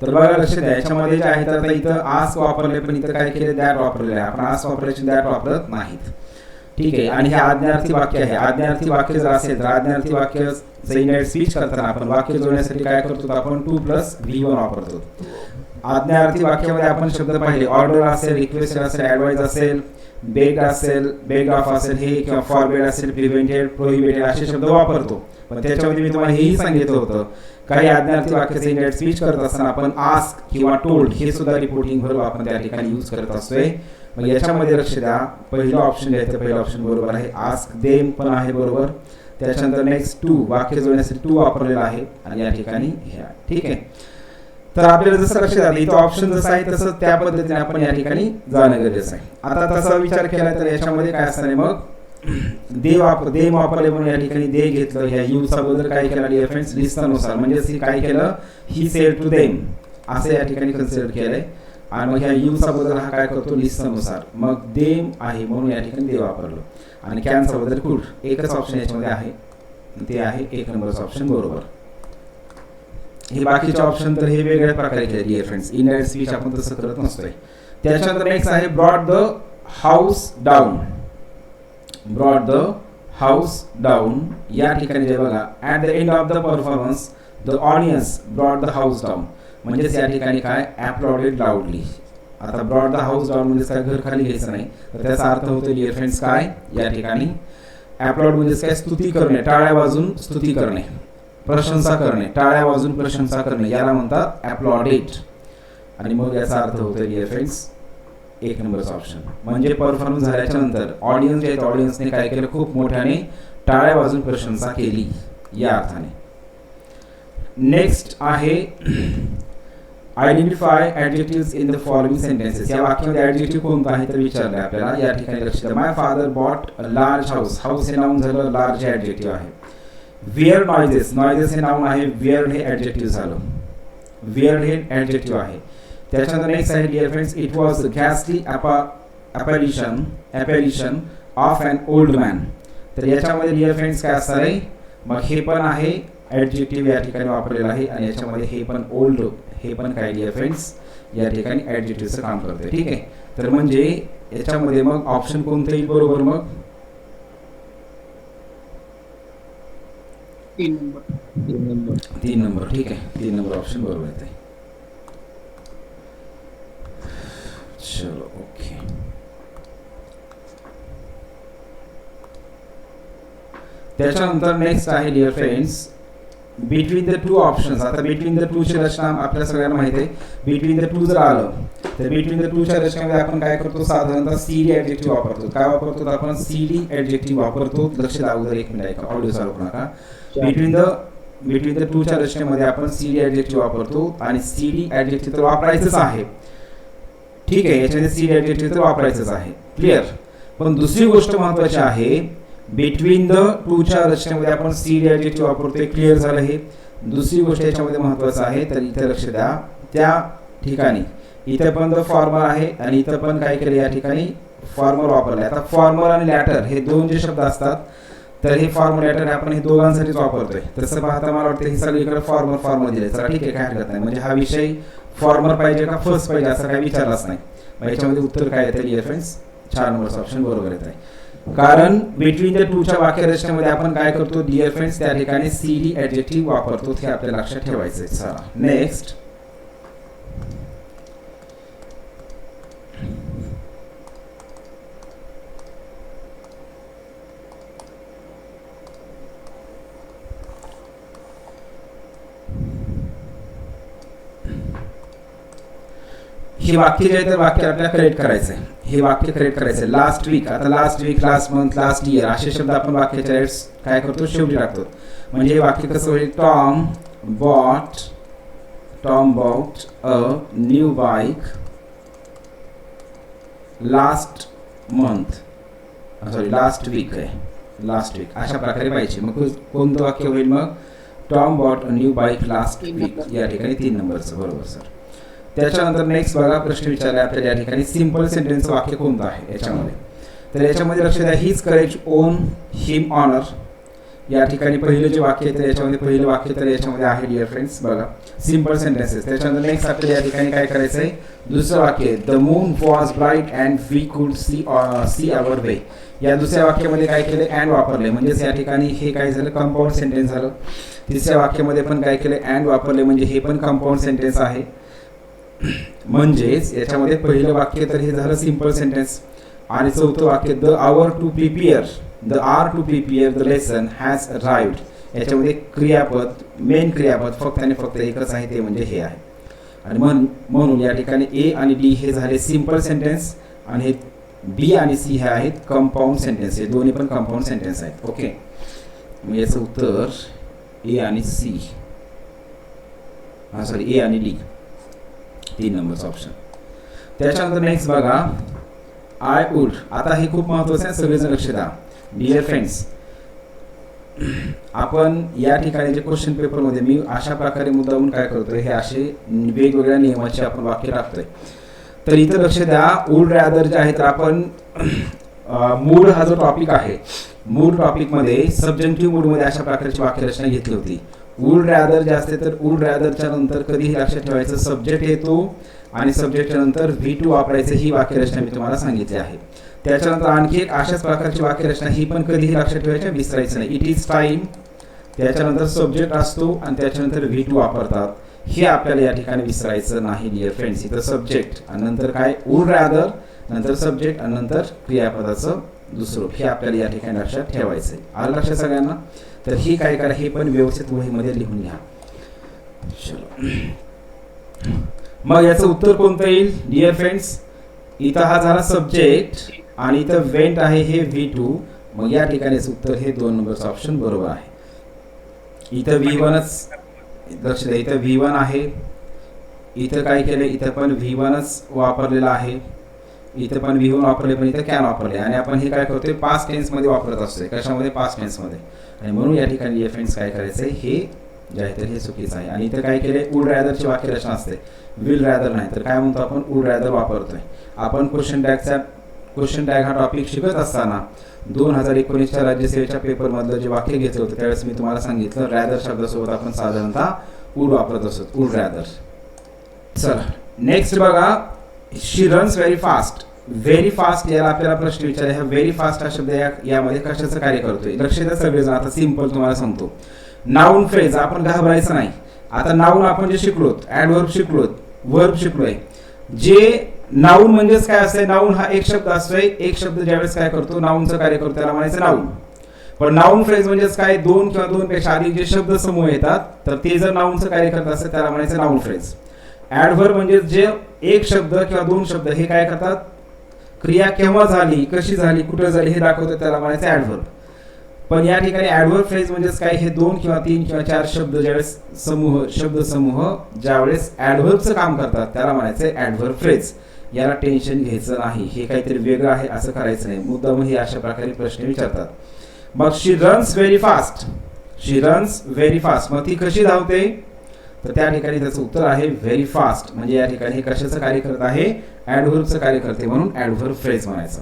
तर बघा लक्ष द्या. याच्यामध्ये जे आहे तर आता इथं आस्क वापरले, पण इथं काय केले, दॅट वापरले आहे. आपण आस्क वापरायचे, दॅट वापरत नाहीत. ठीक आहे. आणि हे आज्ञार्थी वाक्य आहे. आज्ञार्थी वाक्य जर असेल तर आज्ञार्थी वाक्य इनडायरेक्ट स्पीच करताना आपण वाक्य जोडण्यासाठी काय करतो, आपण 2+V1 वापरतो. आज्ञार्थी वाक्यामध्ये आपण शब्द पाहिले, ऑर्डर असेल, रिक्वेस्ट असेल, ॲडवाइस असेल, बेग असेल, बेग ऑफ असेल हे, किंवा फॉरबेड असेल, प्रिव्हेंटेड, प्रोहिबिटेड असे शब्द वापरतो. पण त्याच्यामध्ये मी तुम्हाला हेही सांगितलं होतं, काही आज्ञार्थी वाक्याचे इनडायरेक्ट स्पीच करत असताना आपण आस्क किंवा टोल्ड हे सुद्धा रिपोर्टिंग व्हर्ब आपण त्या ठिकाणी यूज करत असतोय. मग याच्यामध्ये लक्ष द्या, पहिलं ऑप्शन आहे, पहिलं ऑप्शन बरोबर आहे. आस्क देम पण आहे बरोबर. त्याच्यानंतर नेक्स्ट टू, वाक्य जोडण्यासाठी टू वापरलेला आहे आणि या ठिकाणी ह्या. ठीक आहे. तर आपल्याला जसं लक्षात आलं, इथं ऑप्शन जसं आहे तसं त्या पद्धतीने आपण या ठिकाणी जाणं गरजेचं आहे. आता तसा विचार केला तर याच्यामध्ये काय असणार आहे, मग दे वापरले म्हणून या ठिकाणी दे घेतलं. ह्या यूचा बद्दल काय केलं डिअर फ्रेंड्स, लिस्टनुसार, म्हणजे काय केलं, ही सेड टू देम असं या ठिकाणी कन्सिडर केलंय. आणि मग ह्या यूचा बद्दल हा काय करतो, लिस्टनुसार. मग देम आहे म्हणून या ठिकाणी दे वापरलं. आणि कॅनचा बद्दल कुड, एकच ऑप्शन याच्यामध्ये आहे, ते आहे 1 नंबरचं ऑप्शन बरोबर. हे बाकीचे ऑप्शन तर हे वेगळ्या प्रकारे केले डिअर फ्रेंड्स, इनडायरेक्ट स्पीच आपण तसं करत नसतोय. त्याच्यानंतर नेक्स्ट आहे brought the house down. Brought the house down या ठिकाणी जे बघा, at the end of the performance the audience brought the house down, म्हणजेच या ठिकाणी काय, ॲप्लॉडेड लाऊडली. आता ब्रॉट द हाऊस डाऊन म्हणजे काय, घर खाली घ्यायचं नाही. तर त्याचा अर्थ होतो डिअर फ्रेंड्स काय, या ठिकाणी ॲप्लॉड म्हणजे काय, स्तुती करणे, टाळ्या वाजून स्तुती करणे, प्रशंसा करणे, टाळ्या वाजून प्रशंसा करणे, याला म्हणतात ॲप्लॉडेड. आणि मग याचा अर्थ होतो डिअर फ्रेंड्स 1 नंबरचा ऑप्शन, म्हणजे परफॉर्मन्स झाल्याच्या नंतर ऑडियन्स जे ऑडियन्सने काय केलं, खूप मोठ्याने टाळ्या वाजून प्रशंसा केली या अर्थाने. नेक्स्ट आहे identify adjectives in the following sentences. या वाक्यामध्ये ॲडजेक्टिव्ह कोणता आहे तर विचारलंय आपल्याला. या ठिकाणी लक्ष द्या, my father bought a large house. House हे नाऊन झालं, लार्ज हे ॲडजेक्टिव्ह आहे. विअर्ड नॉइजेस, नॉइजेस हे नाऊन आहे, विअर्ड हे ॲडजेक्टिव्ह झालं, विअर्ड हे ॲडजेक्टिव्ह आहे. त्याच्यानंतर नेक्स्ट आहे dear friends, it was ghastly apparition of an old man. तर याच्यामध्ये डिअर फ्रेंड्स काय असणार आहे, मग हे पण आहे ॲडजेक्टिव्ह या ठिकाणी वापरलेलं आहे. आणि याच्यामध्ये हे पण ओल्ड, हे पण काय डिअर फ्रेंड्स या ठिकाणी ॲडजेक्टिव्हचं काम करते. ठीक आहे. तर म्हणजे याच्यामध्ये मग ऑप्शन कोणतं येईल बरोबर, मग 3 नंबर. 3 नंबर. ठीक आहे, 3 नंबर ऑप्शन बरोबर येते. चलो ओके. त्याच्यानंतर नेक्स्ट आहे dear friends, between the two options. आता बिटवीन द टू ची रचना आपल्या सगळ्यांना माहिती आहे. बिटवीन द टू जर आलं तर बिटवीन द टू च्या रचनेमध्ये आपण काय करतो, साधारणतः सीडी ॲडजेक्टिव्ह वापरतो. काय वापरतो आपण, सीडी ॲडजेक्टिव्ह वापरतो. लक्ष द्या, अगोदर 1 मिनिट ऐका, ऑडिओ चालू करू नका. बिटवीन द टू च्या रचनेमध्ये आपण सीडी ॲडजेक्टिव्ह वापरतो. आणि सीडी ॲडजेक्टिव्ह तर वापरायचंच आहे. ठीक आहे, याच्यामध्ये सीडी ॲडजेक्टिव्ह तर वापरायचंच आहे, क्लिअर. पण दुसरी गोष्ट महत्त्वाची आहे, बिटवीन द टू च्या रचनेमध्ये आपण सीडी ॲडजेक्टिव्ह वापरतोय, क्लिअर झालं हे. दुसरी गोष्ट याच्यामध्ये महत्त्वाचं आहे, तर इथे लक्ष द्या, त्या ठिकाणी इथे पण द फॉर्मर आहे आणि इथं पण काय केलं, या ठिकाणी फॉर्मर वापरले. आता फॉर्मर आणि लॅटर हे दोन जे शब्द असतात, तर हे फॉर्मर लॅटर आपण हे दोघांसाठीच वापरतोय. तसं पाहता मला वाटतं हे सगळीकडे फॉर्मर दिले. चला ठीक आहे, काय हरकत नाही. म्हणजे हा विषय फॉर्मर पाहिजे का फर्स्ट पाहिजे असं काही विचारलाच नाही. मग याच्यामध्ये उत्तर काय येतं डिअर फ्रेंड्स, 4 नंबरचा ऑप्शन बरोबर येत आहे. कारण बिटवीन द टू च्या वाक्यरचनेमध्ये आपण काय करतो डिअर फ्रेंड्स, त्या ठिकाणी सीडी ॲडजेक्टिव्ह वापरतो. हे आपल्या लक्षात ठेवायचं आहे. चला नेक्स्ट, हे वाक्य जे आहे तर वाक्य आपल्याला करेक्ट करायचं आहे. हे वाक्य करेक्ट करायचं आहे. लास्ट वीक, आता last week, last month, last year असे शब्द आपण वाक्याच्या राईट्स काय करतो, शेवटी टाकतो. म्हणजे हे वाक्य कसं होईल, Tom bought a new bike last month sorry last week आहे, लास्ट वीक अशा प्रकारे पाहिजे. मग कोणतं वाक्य होईल मग? Tom bought a new bike last week, या ठिकाणी 3 नंबरचं बरोबर सर. त्याच्यानंतर नेक्स्ट बघा प्रश्न विचारला आपल्याला या ठिकाणी सिंपल सेंटेन्स वाक्य कोणतं आहे याच्यामध्ये. तर याच्यामध्ये लक्ष द्या, हीच करेज ओन हिम ऑनर. या ठिकाणी पहिलं जे वाक्य आहे तर याच्यामध्ये पहिलं वाक्य तर याच्यामध्ये आहे डिअर फ्रेंड्स बघा सिंपल सेंटेन्सेस. त्याच्यानंतर नेक्स्ट आपल्याला या ठिकाणी काय करायचं आहे, दुसरं वाक्य the moon was bright and we could see our way. या दुसऱ्या वाक्यामध्ये काय केलं, अँड वापरले, म्हणजेच या ठिकाणी हे काय झालं, कंपाऊंड सेंटेन्स झालं. तिसऱ्या वाक्यामध्ये पण काय केलं, अँड वापरले, म्हणजे हे पण कंपाऊंड सेंटेन्स आहे. म्हणजेच याच्यामध्ये पहिलं वाक्य तर हे झालं सिंपल सेंटेन्स, आणि चौथं वाक्य the hour to prepare the lesson has arrived. याच्यामध्ये क्रियापद, मेन क्रियापद फक्त आणि फक्त एकच आहे, ते म्हणजे हे आहे. आणि म्हणून या ठिकाणी ए आणि डी हे झाले सिंपल सेंटेन्स, आणि हे बी आणि सी हे आहेत कंपाऊंड सेंटेन्स. हे दोन्ही पण कंपाऊंड सेंटेन्स आहेत. ओके, मग याचं उत्तर ए आणि सी, सॉरी ए आणि डी, 3 नंबरचा ऑप्शन. त्याच्यानंतर नेक्स्ट बघा आय वुड. आता हे खूप महत्त्वाचं आहे, सगळेजण लक्ष द्या डिअर फ्रेंड्स. आपण या ठिकाणी जे क्वेश्चन पेपरमध्ये मी अशा प्रकारे मुद्दामून काय करतोय, हे असे वेगवेगळ्या नियमाचे आपण वाक्य टाकतोय. तर इथं लक्ष द्या, वुड रॅदर जे आहे तर आपण मूड हा जो टॉपिक आहे, मूड टॉपिकमध्ये सब्जेक्टिव्ह मूडमध्ये अशा प्रकारची वाक्यरचना घेतली होती. वुड रॅदर जे असते तर वुड रॅदरच्या नंतर कधीही लक्षात ठेवायचं सब्जेक्ट येतो, आणि सब्जेक्टच्या नंतर V2 वापरायचं, ही वाक्यरचना मी तुम्हाला सांगितली आहे. त्याच्यानंतर आणखी एक अशाच प्रकारची वाक्यरचना, ही पण कधीही लक्षात ठेवायची, विसरायचं नाही. इट इज टाइम, त्याच्यानंतर सब्जेक्ट असतो आणि त्याच्यानंतर V2 वापरतात, हे आपल्याला या ठिकाणी विसरायचं नाही डिअर फ्रेंड्स. इथं सब्जेक्ट आणि नंतर काय वुड रॅदर, नंतर सब्जेक्ट आणि नंतर क्रियापदाचं दुसरं, हे आपल्याला या ठिकाणी लक्षात ठेवायचं आहे. आलं लक्षात सगळ्यांना? तर ही काय करा, हे पण व्यवस्थित वहीमध्ये लिहून घ्या. चलो, मग याचं उत्तर कोणतं येईल डिअर फ्रेंड्स? इथं हा झाला सब्जेक्ट आणि इथं वेंट आहे हे V2. मग या ठिकाणीच उत्तर हे 2 नंबरचं ऑप्शन बरोबर आहे. इथं V1च लक्ष द्या, इथं V1 आहे, इथं काय केलं, इथं पण V1च वापरलेला आहे, इथं पण V1 वापरले, पण इथं कॅन वापरले, आणि आपण हे काय करतोय पास्ट टेन्समध्ये वापरत असतोय. कशामध्ये? पास्ट टेन्समध्ये. आणि म्हणून या ठिकाणी डिअर फ्रेंड्स काय करायचं आहे, हे जे आहे तर हे चुकीचं आहे. आणि इथं काय केलंय, वुड रॅदरची वाक्यरचना असते, विल रॅदर नाही. तर काय म्हणतो आपण, वुड रॅदर वापरतोय. आपण क्वेश्चन टॅग हा टॉपिक शिकत असताना 2019च्या राज्यसेवेच्या पेपरमधलं जे वाक्य घेतलं होतं त्यावेळेस मी तुम्हाला सांगितलं रॅदर शब्दासोबत आपण साधारणतः वुड वापरत असतो, वुड रॅदर. चला नेक्स्ट बघा, she runs very fast. Very fast याला आपल्याला प्रश्न विचारला, ह्या व्हेरी फास्ट हा शब्द यामध्ये कशाचं कार्य करतोय लक्ष द्या सगळेजण. आता सिंपल तुम्हाला सांगतो, नाऊन फ्रेज, आपण घाबरायचं नाही. आता नाऊन आपण जे शिकलोत, ॲडव्हर्ब शिकलोत, वर्ब शिकलोय. जे नाऊन म्हणजेच काय असतंय, नाऊन हा एक शब्द असतोय, एक शब्द ज्यावेळेस काय करतो नाऊनचं कार्य करतो त्याला म्हणायचं नाऊन. पण नाऊन फ्रेज म्हणजेच काय, 2 किंवा 2 पेक्षा अधिक जे शब्द समूह येतात तर ते जर नाऊनचं कार्य करत असेल त्याला म्हणायचं नाऊन फ्रेज. ॲडव्हर्ब म्हणजे जे एक शब्द किंवा 2 शब्द हे काय करतात, क्रिया केव्हा झाली, कशी झाली, कुठं झाली हे दाखवतं, त्याला म्हणायचं ॲडव्हर्ब. पण या ठिकाणी ॲडव्हर्ब फ्रेज म्हणजेच काय, हे 2 किंवा 3 किंवा 4 शब्द ज्यावेळेस शब्द समूह ज्यावेळेस ॲडव्हर्बचं काम करतात त्याला म्हणायचं ॲडव्हर्ब फ्रेज. याला टेन्शन घ्यायचं नाही, हे काहीतरी वेगळं आहे असं करायचं नाही, मुद्दाम हे अशा प्रकारे प्रश्न विचारतात. मग शी रन्स व्हेरी फास्ट, शी रन्स व्हेरी फास्ट, मग ती कशी धावते, तर त्या ठिकाणी त्याचं उत्तर आहे व्हेरी फास्ट. म्हणजे या ठिकाणी हे कशाचं कार्य करत आहे, ॲडव्हर्बचं कार्य करते, म्हणून ॲडव्हर्ब फ्रेज म्हणायचं.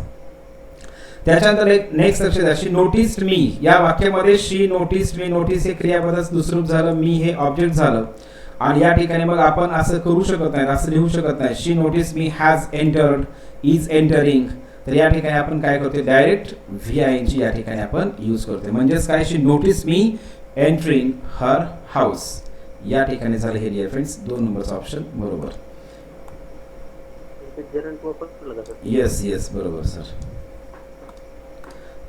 त्याच्यानंतर नेक्स्ट लक्ष द्या, शी नोटिस्ड मी. या वाक्यामध्ये शी नोटिस्ड मी, नोटीस हे क्रियापदाचं दुसरं रूप झालं, मी हे ऑब्जेक्ट झालं. आणि या ठिकाणी मग आपण असं करू शकत नाही, असं लिहू शकत नाही, she notice me has entered, is entering. तर या ठिकाणी आपण काय करतोय, डायरेक्ट VING या ठिकाणी आपण यूज करतोय. म्हणजेच काय, शी नोटिस मी एंटरिंग हर हाऊस. या ठिकाणी झालं हे डिअर फ्रेंड्स 2 नंबरचा ऑप्शन बरोबर. येस येस बरोबर सर.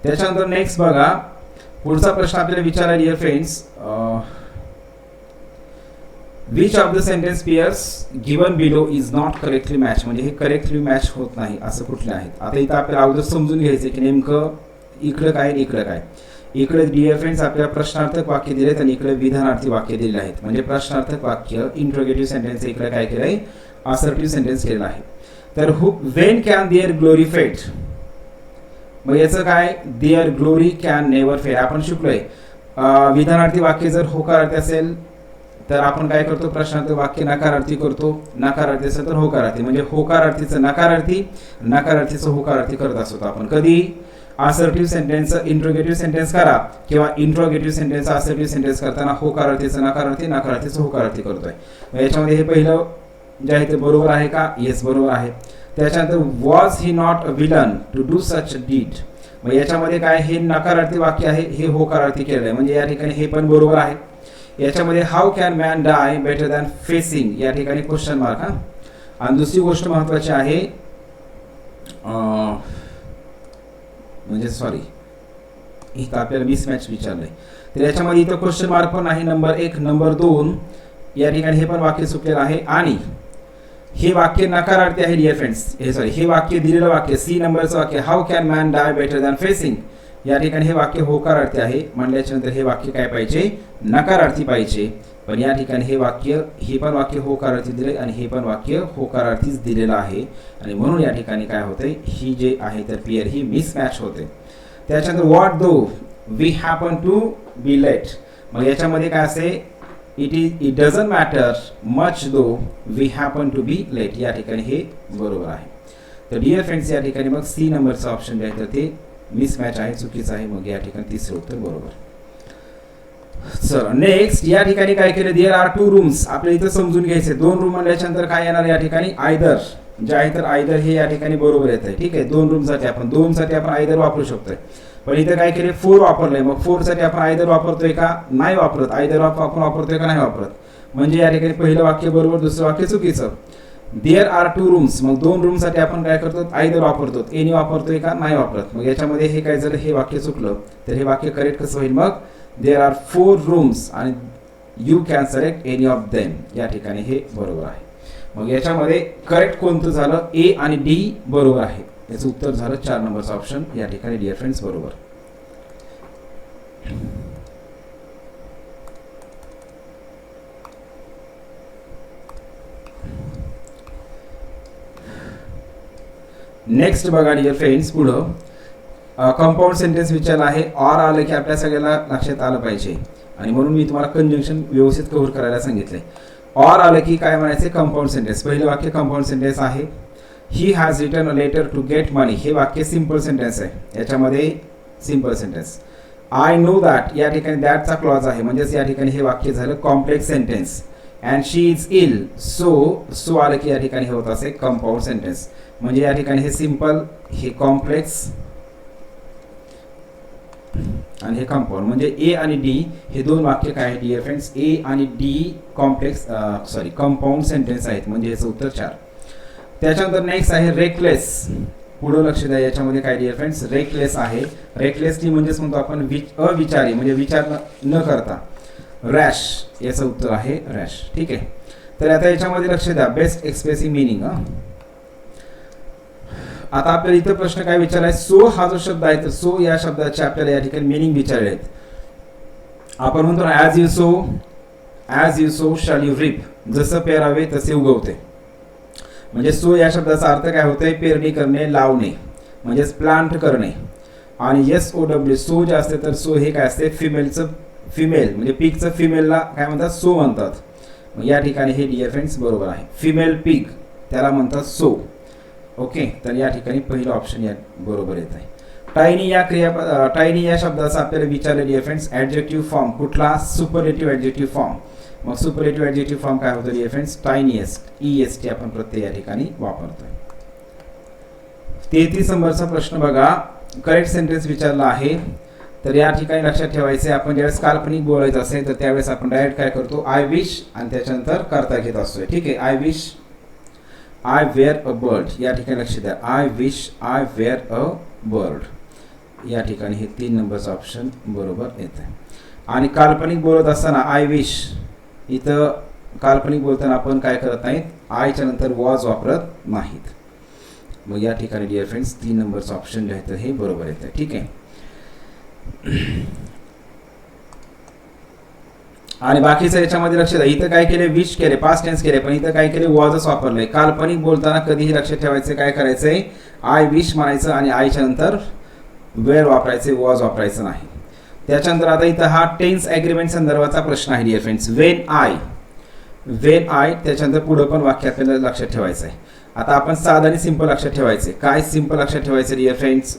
त्याच्यानंतर नेक्स्ट बघा, पुढचा प्रश्न आपल्याला विचारला dear friends, which of the sentence pairs given below is not correctly match. म्हणजे हे करेक्टली मॅच होत नाही असं कुठले आहेत. आता इथं आपल्याला अगोदर समजून घ्यायचं की नेमकं इकडं काय इकडं काय. इकडे डिअर फ्रेंड्स आपल्याला प्रश्नार्थक वाक्य दिलेत आणि इकडे विधानार्थी वाक्य दिलेले आहेत. म्हणजे प्रश्नार्थक वाक्य इंट्रोगेटिव्ह सेंटेन्स, इकडे काय केलंय असर्टिव्ह सेंटेन्स केलेलं आहे. तर वेन कॅन देअर ग्लोरी फेड, मग याचं काय, their glory can never fail. आपण शिकलोय विधानार्थी वाक्य जर होकारार्थी असेल तर आपण काय करतो, प्रश्नार्थी वाक्य नकारार्थी करतो, नकारार्थी असेल तर होकारार्थी. म्हणजे होकारार्थीचं नकारार्थी, नकारार्थीचं होकारार्थी करत असतो आपण. कधी असर्टिव्ह सेंटेन्सचं इंट्रोगेटिव्ह सेंटेन्स करा किंवा इंट्रोगेटिव्ह सेंटेन्सचं असर्टिव्ह सेंटेन्स करताना होकारार्थीचं नकारार्थी, नकारार्थीचं होकारार्थी करतोय. मग याच्यामध्ये हे पहिलं जे आहे ते बरोबर आहे का, येस बरोबर आहे. त्याच्यानंतर was he not a villain to do such deed. मग याच्यामध्ये काय, हे नकारार्थी वाक्य आहे, हे होकारार्थी केलेलं आहे, म्हणजे या ठिकाणी हे पण बरोबर आहे. याच्यामध्ये how can man die better than facing, या ठिकाणी क्वेश्चन मार्क हा. आणि दुसरी गोष्ट महत्वाची आहे, म्हणजे सॉरी इथं आपल्याला मिसमॅच विचारलंय, तर याच्यामध्ये इथं क्वेश्चन मार्क पण आहे. नंबर 1, नंबर 2 या ठिकाणी हे पण वाक्य चुकलेलं आहे. आणि हे वाक्य नकारार्थी आहे डिअर फ्रेंड्स. हे सॉरी, हे वाक्य दिलेलं वाक्य सी नंबरचं वाक्य how can man die better than facing, या ठिकाणी हे वाक्य होकारार्थी आहे. म्हणल्याच्या नंतर हे वाक्य काय पाहिजे, नकारार्थी पाहिजे. पण या ठिकाणी हे वाक्य, हे पण वाक्य होकारार्थी दिले आणि हे पण वाक्य होकारार्थीच दिलेलं आहे. आणि म्हणून या ठिकाणी काय होतंय, ही जे आहे तर पेअर ही मिसमॅच होते. त्याच्यानंतर what though we happen to be late. मग याच्यामध्ये काय असे, it doesn't matter much though we happen to be late, या ठिकाणी हे बरोबर आहे. तर डिअर फ्रेंड्स या ठिकाणी मग सी नंबरचं ऑप्शन जे आहे तर ते मिसमॅच आहे, चुकीचं आहे. मग या ठिकाणी तिसरं उत्तर बरोबर. सर नेक्स्ट या ठिकाणी काय केलं, देअर आर 2 रूम्स. आपल्याला इथं समजून घ्यायचे 2 रूम म्हणल्याच्या नंतर काय येणार या ठिकाणी, आयदर जे आहे तर आयदर हे या ठिकाणी बरोबर येत आहे. ठीक आहे, 2 रूमसाठी आपण 2 साठी आपण आयदर वापरू शकतोय. पण इथं काय केले, 4 वापरलंय. मग 4 साठी आपण आयदर वापरतोय का, नाही वापरत. आयदर आपण वापरतोय का, नाही वापरत. म्हणजे या ठिकाणी पहिलं वाक्य बरोबर, दुसरं वाक्य चुकीचं. देअर आर 2 रूम्स, मग 2 रूमसाठी आपण काय करतो, आयदर वापरतो. एनी वापरतोय का, नाही वापरत. मग याच्यामध्ये हे काय झालं, हे वाक्य चुकलं. तर हे वाक्य करेक्ट कसं होईल, मग देअर आर 4 रूम्स आणि you can select any of them, या ठिकाणी हे बरोबर आहे. मग याच्यामध्ये करेक्ट कोणतं झालं, ए आणि डी बरोबर आहे. याचं उत्तर झालं 4 नंबरचं ऑप्शन या ठिकाणी डिअर फ्रेंड्स बरोबर. नेक्स्ट बघा डिअर फ्रेंड्स, पुढं कंपाऊंड सेंटेन्स विचारला आहे. ऑर आलं की आपल्या सगळ्याला लक्षात आलं पाहिजे आणि म्हणून मी तुम्हाला कंजंक्शन व्यवस्थित कव्हर करायला सांगितलंय. ऑर आलं की काय म्हणायचं, कंपाऊंड सेंटेन्स. पहिलं वाक्य कंपाऊंड सेंटेन्स आहे. He has written a letter to get money, हे वाक्य सिंपल सेंटेन्स आहे. याच्यामध्ये simple sentence. I know that, या ठिकाणी दॅटचा क्लॉज आहे, म्हणजेच या ठिकाणी हे वाक्य झालं complex sentence. And she is ill, so आलं की या ठिकाणी हे होत असे कंपाऊंड सेंटेन्स. म्हणजे या ठिकाणी हे सिंपल, हे कॉम्प्लेक्स आणि हे कंपाऊंड. म्हणजे ए आणि डी हे 2 वाक्य काय आहे डिअर फ्रेंड्स, ए आणि डी कॉम्प्लेक्स कंपाऊंड सेंटेन्स आहेत. म्हणजे याचं उत्तर 4. त्याच्यानंतर नेक्स्ट आहे रेकलेस. पुढं लक्ष द्या, याच्यामध्ये काय डिअर फ्रेंड्स, रेकलेस आहे. रेकलेसली म्हणजेच म्हणतो आपण अविचारी, म्हणजे विचार न करता. रॅश, याचं उत्तर आहे रॅश. ठीक आहे, तर आता याच्यामध्ये लक्ष द्या, बेस्ट एक्सप्रेसिंग मिनिंग. आता आपल्याला इथं प्रश्न काय विचारलाय, सो हा जो शब्द आहे तर सो या शब्दाचे आपल्याला या ठिकाणी मिनिंग विचारले आहेत. आपण म्हणतो ना, as you sow shall you reap, जसं पेरावे तसे उगवते. म्हणजे सो या शब्दाचा अर्थ काय होतोय, पेरणी करणे, लावणे, म्हणजेच प्लांट करणे. आणि SOW सो जे असते तर सो हे काय असते, फिमेल म्हणजे पिगचं फिमेलला काय म्हणतात, सो म्हणतात. मग या ठिकाणी हे डिअर फ्रेंड्स बरोबर आहे. फिमेल पिग त्याला म्हणतात सो. ओके, तर या ठिकाणी पहिलं ऑप्शन या बरोबर येत आहे. टायनी या शब्दाचा आपल्याला विचारलं डिअर फ्रेंड्स, ॲडजेक्टिव्ह फॉर्म कुठला, सुपरलेटिव्ह ॲडजेक्टिव्ह फॉर्म. मग सुपरलेटिव्ह ॲडजेक्टिव्ह फॉर्म काय होतं डिअर फ्रेंड्स, टायनीएस्ट, EST आपण प्रत्येक या ठिकाणी वापरतोय. 33 नंबरचा प्रश्न बघा, करेक्ट सेंटेन्स विचारला आहे. तर या ठिकाणी लक्षात ठेवायचे, आपण ज्यावेळेस काल्पनिक बोलायचं असेल तर त्यावेळेस आपण डायरेक्ट काय करतो, आय विश आणि त्याच्यानंतर करता घेत असतोय. ठीक आहे, I wish I were a bird, या ठिकाणी लक्ष द्या, I wish I were a bird. या ठिकाणी हे 3 नंबरचं ऑप्शन बरोबर येत आहे. आणि काल्पनिक बोलत असताना आय विश, इथं काल्पनिक बोलताना आपण काय करत नाहीत, आयच्या नंतर वॉज वापरत नाहीत. मग या ठिकाणी डिअर फ्रेंड्स 3 नंबरचं ऑप्शन जे आहे तर हे बरोबर येत आहे. ठीक आहे, आणि बाकीचं याच्यामध्ये लक्ष द्या, इथं काय केले, विश केले, पास्ट टेन्स केले, पण इथं काय केले, वॉजच वापरलंय. काल्पनिक बोलताना कधीही लक्षात ठेवायचं, काय करायचंय, आय विश म्हणायचं आणि आयच्या नंतर वेअर वापरायचे, वॉज वापरायचं नाही. त्याच्यानंतर आता इथं हा टेन्स ॲग्रीमेंट संदर्भाचा प्रश्न आहे डिअर फ्रेंड्स. वेन आय त्याच्यानंतर पुढं पण वाक्य आपल्याला लक्षात ठेवायचं आहे. आता आपण साधं आणि सिंपल लक्षात ठेवायचे. काय सिंपल लक्षात ठेवायचं डिअर फ्रेंड्स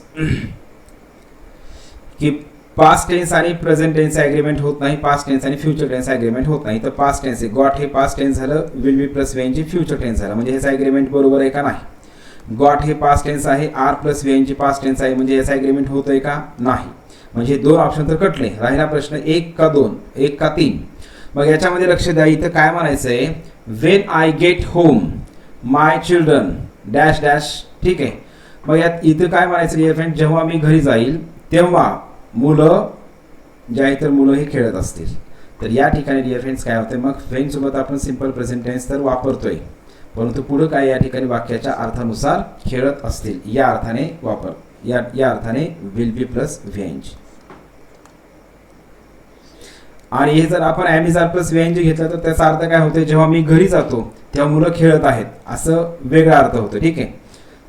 की पास्ट टेन्स आणि प्रेझेंट टेन्स ॲग्रीमेंट होत नाही, पास्ट टेन्स आणि फ्युचर टेन्स ॲग्रीमेंट होत नाही. तर पास्ट टेन्स आहे, गॉट हे पास्ट टेन्स झालं, will be plus V future tense झालं, म्हणजे ह्याचं ॲग्रीमेंट बरोबर आहे का नाही. गॉट हे पास्ट टेन्स आहे, are plus V past tense आहे, म्हणजे याचं ॲग्रीमेंट होतंय का नाही. म्हणजे दोन ऑप्शन तर कटले. राहिला प्रश्न 1 का 2, 1 का 3. मग याच्यामध्ये लक्ष द्या. इथं काय म्हणायचं आहे, when I get home my children dash dash. ठीक आहे. मग यात इथं काय म्हणायचं डिअर फ्रेंड, जेव्हा मी घरी जाईल तेव्हा मुलं जे आहे तर मुलं हे खेळत असतील. तर या ठिकाणी डिअर फ्रेंड्स काय होतं, मग वेन सोबत आपण सिंपल प्रेझेंट टेन्स तर वापरतोय, परंतु पुढं काय या ठिकाणी वाक्याच्या अर्थानुसार खेळत असतील या अर्थाने वापर, या अर्थाने विल बी प्लस वी. आणि हे जर आपण ॲमिझार प्लस वी घेतलं तर त्याचा अर्थ काय होतो, जेव्हा मी घरी जातो तेव्हा मुलं खेळत आहेत असं वेगळा अर्थ होतो. ठीक आहे.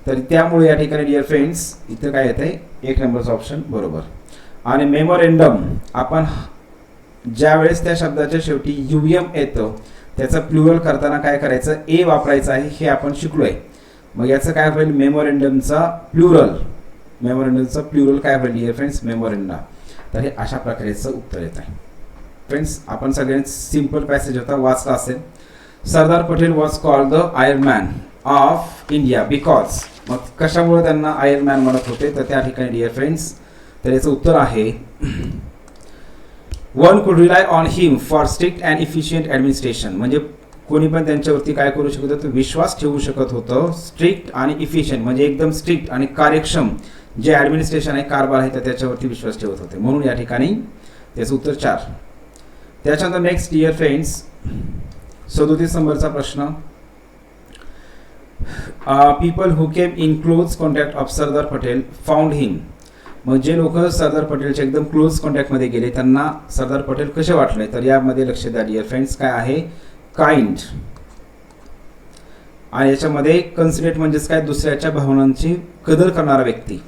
तर त्यामुळे या ठिकाणी डिअर फ्रेंड्स इथं काय येतं आहे, 1 नंबरचा ऑप्शन बरोबर. आणि मेमोरेंडम आपण ज्या वेळेस त्या शब्दाच्या शेवटी UM येतं त्याचं प्लुरल करताना काय करायचं, ए वापरायचं आहे, हे आपण शिकलोय. मग याचं काय होईल, मेमोरेंडमचा प्लुरल काय होईल डिअर फ्रेंड्स, मेमोरेंडा. तर हे अशा प्रकारेचं उत्तर येत आहे. फ्रेंड्स आपण सगळ्यांनी सिंपल पॅसेज होता वाचला असेल. Sardar Patel was called the iron man of India because. मग कशामुळे त्यांना आयर्न मॅन म्हणत होते, तर त्या ठिकाणी डिअर फ्रेंड्स तर याचं उत्तर आहे, वन कुड rely on him for strict and efficient administration. म्हणजे कोणी पण त्यांच्यावरती काय करू शकत होतं, विश्वास ठेवू शकत होतं. स्ट्रिक्ट आणि इफिशियंट म्हणजे एकदम स्ट्रिक्ट आणि कार्यक्षम जे ॲडमिनिस्ट्रेशन आहे, कारभार आहे, तर त्याच्यावरती विश्वास ठेवत होते. म्हणून या ठिकाणी त्याचं उत्तर 4. त्याच्यानंतर नेक्स्ट डिअर फ्रेंड्स 37 नंबरचा प्रश्न. People who came in close contact of Sardar Patel found him. मग जे लोक सरदार पटेलच्या एकदम क्लोज कॉन्टॅक्टमध्ये गेले त्यांना सरदार पटेल कसे वाटले, तर यामध्ये लक्ष द्या डिअर फ्रेंड्स. काय आहे, काइंड. आणि याच्यामध्ये कन्सिडरेट म्हणजेच काय, दुसऱ्याच्या भावनांची कदर करणारा व्यक्ती,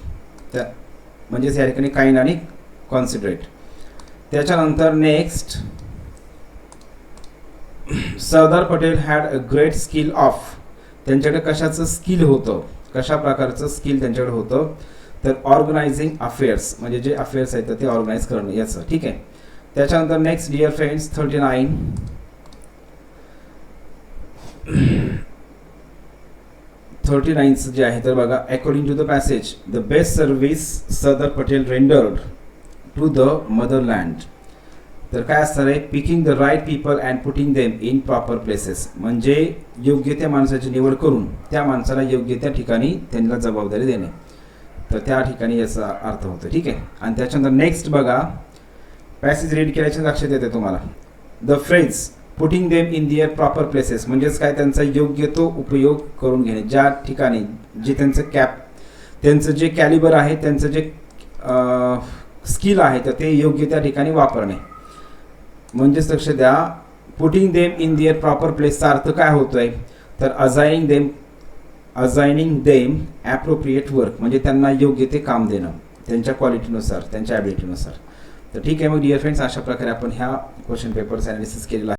त्या म्हणजेच या ठिकाणी काइंड आणि कॉन्सिडरेट. त्याच्यानंतर next, Sardar Patel had a great skill of. त्यांच्याकडे कशाचं स्किल होतं, कशा प्रकारचं स्किल त्यांच्याकडे होतं, तर ऑर्गनायझिंग अफेअर्स म्हणजे जे अफेअर्स आहेत तर ते ऑर्गनाईज करणं याचं. ठीक आहे. त्याच्यानंतर नेक्स्ट डिअर फ्रेंड्स 39 जे आहे तर बघा, according to the passage the best service Sardar Patel rendered to the motherland. तर काय असणार आहे, picking the right people and putting them in proper places. म्हणजे योग्य त्या माणसाची निवड करून त्या माणसाला योग्य त्या ठिकाणी त्यांना जबाबदारी देणे, तर त्या ठिकाणी याचा अर्थ होतो. ठीक आहे. आणि त्याच्यानंतर नेक्स्ट बघा, पॅसेज रीड केल्याच्या लक्षात येते तुम्हाला, the phrase putting them in their proper places म्हणजेच काय, त्यांचा योग्य तो उपयोग करून घेणे, ज्या ठिकाणी जे त्यांचं जे कॅलिबर आहे, त्यांचं जे स्किल आहे तर ते योग्य त्या ठिकाणी वापरणे. म्हणजेच लक्ष द्या, putting them in their proper प्लेसचा अर्थ काय होतोय, तर असाइनिंग देम ॲप्रोप्रिएट वर्क म्हणजे त्यांना योग्य ते काम देणं त्यांच्या क्वालिटीनुसार, त्यांच्या ॲबिलिटीनुसार. तर ठीक आहे. मग डिअर फ्रेंड्स अशा प्रकारे आपण ह्या क्वेश्चन पेपरचं ॲनालिसिस केलेलं आहे.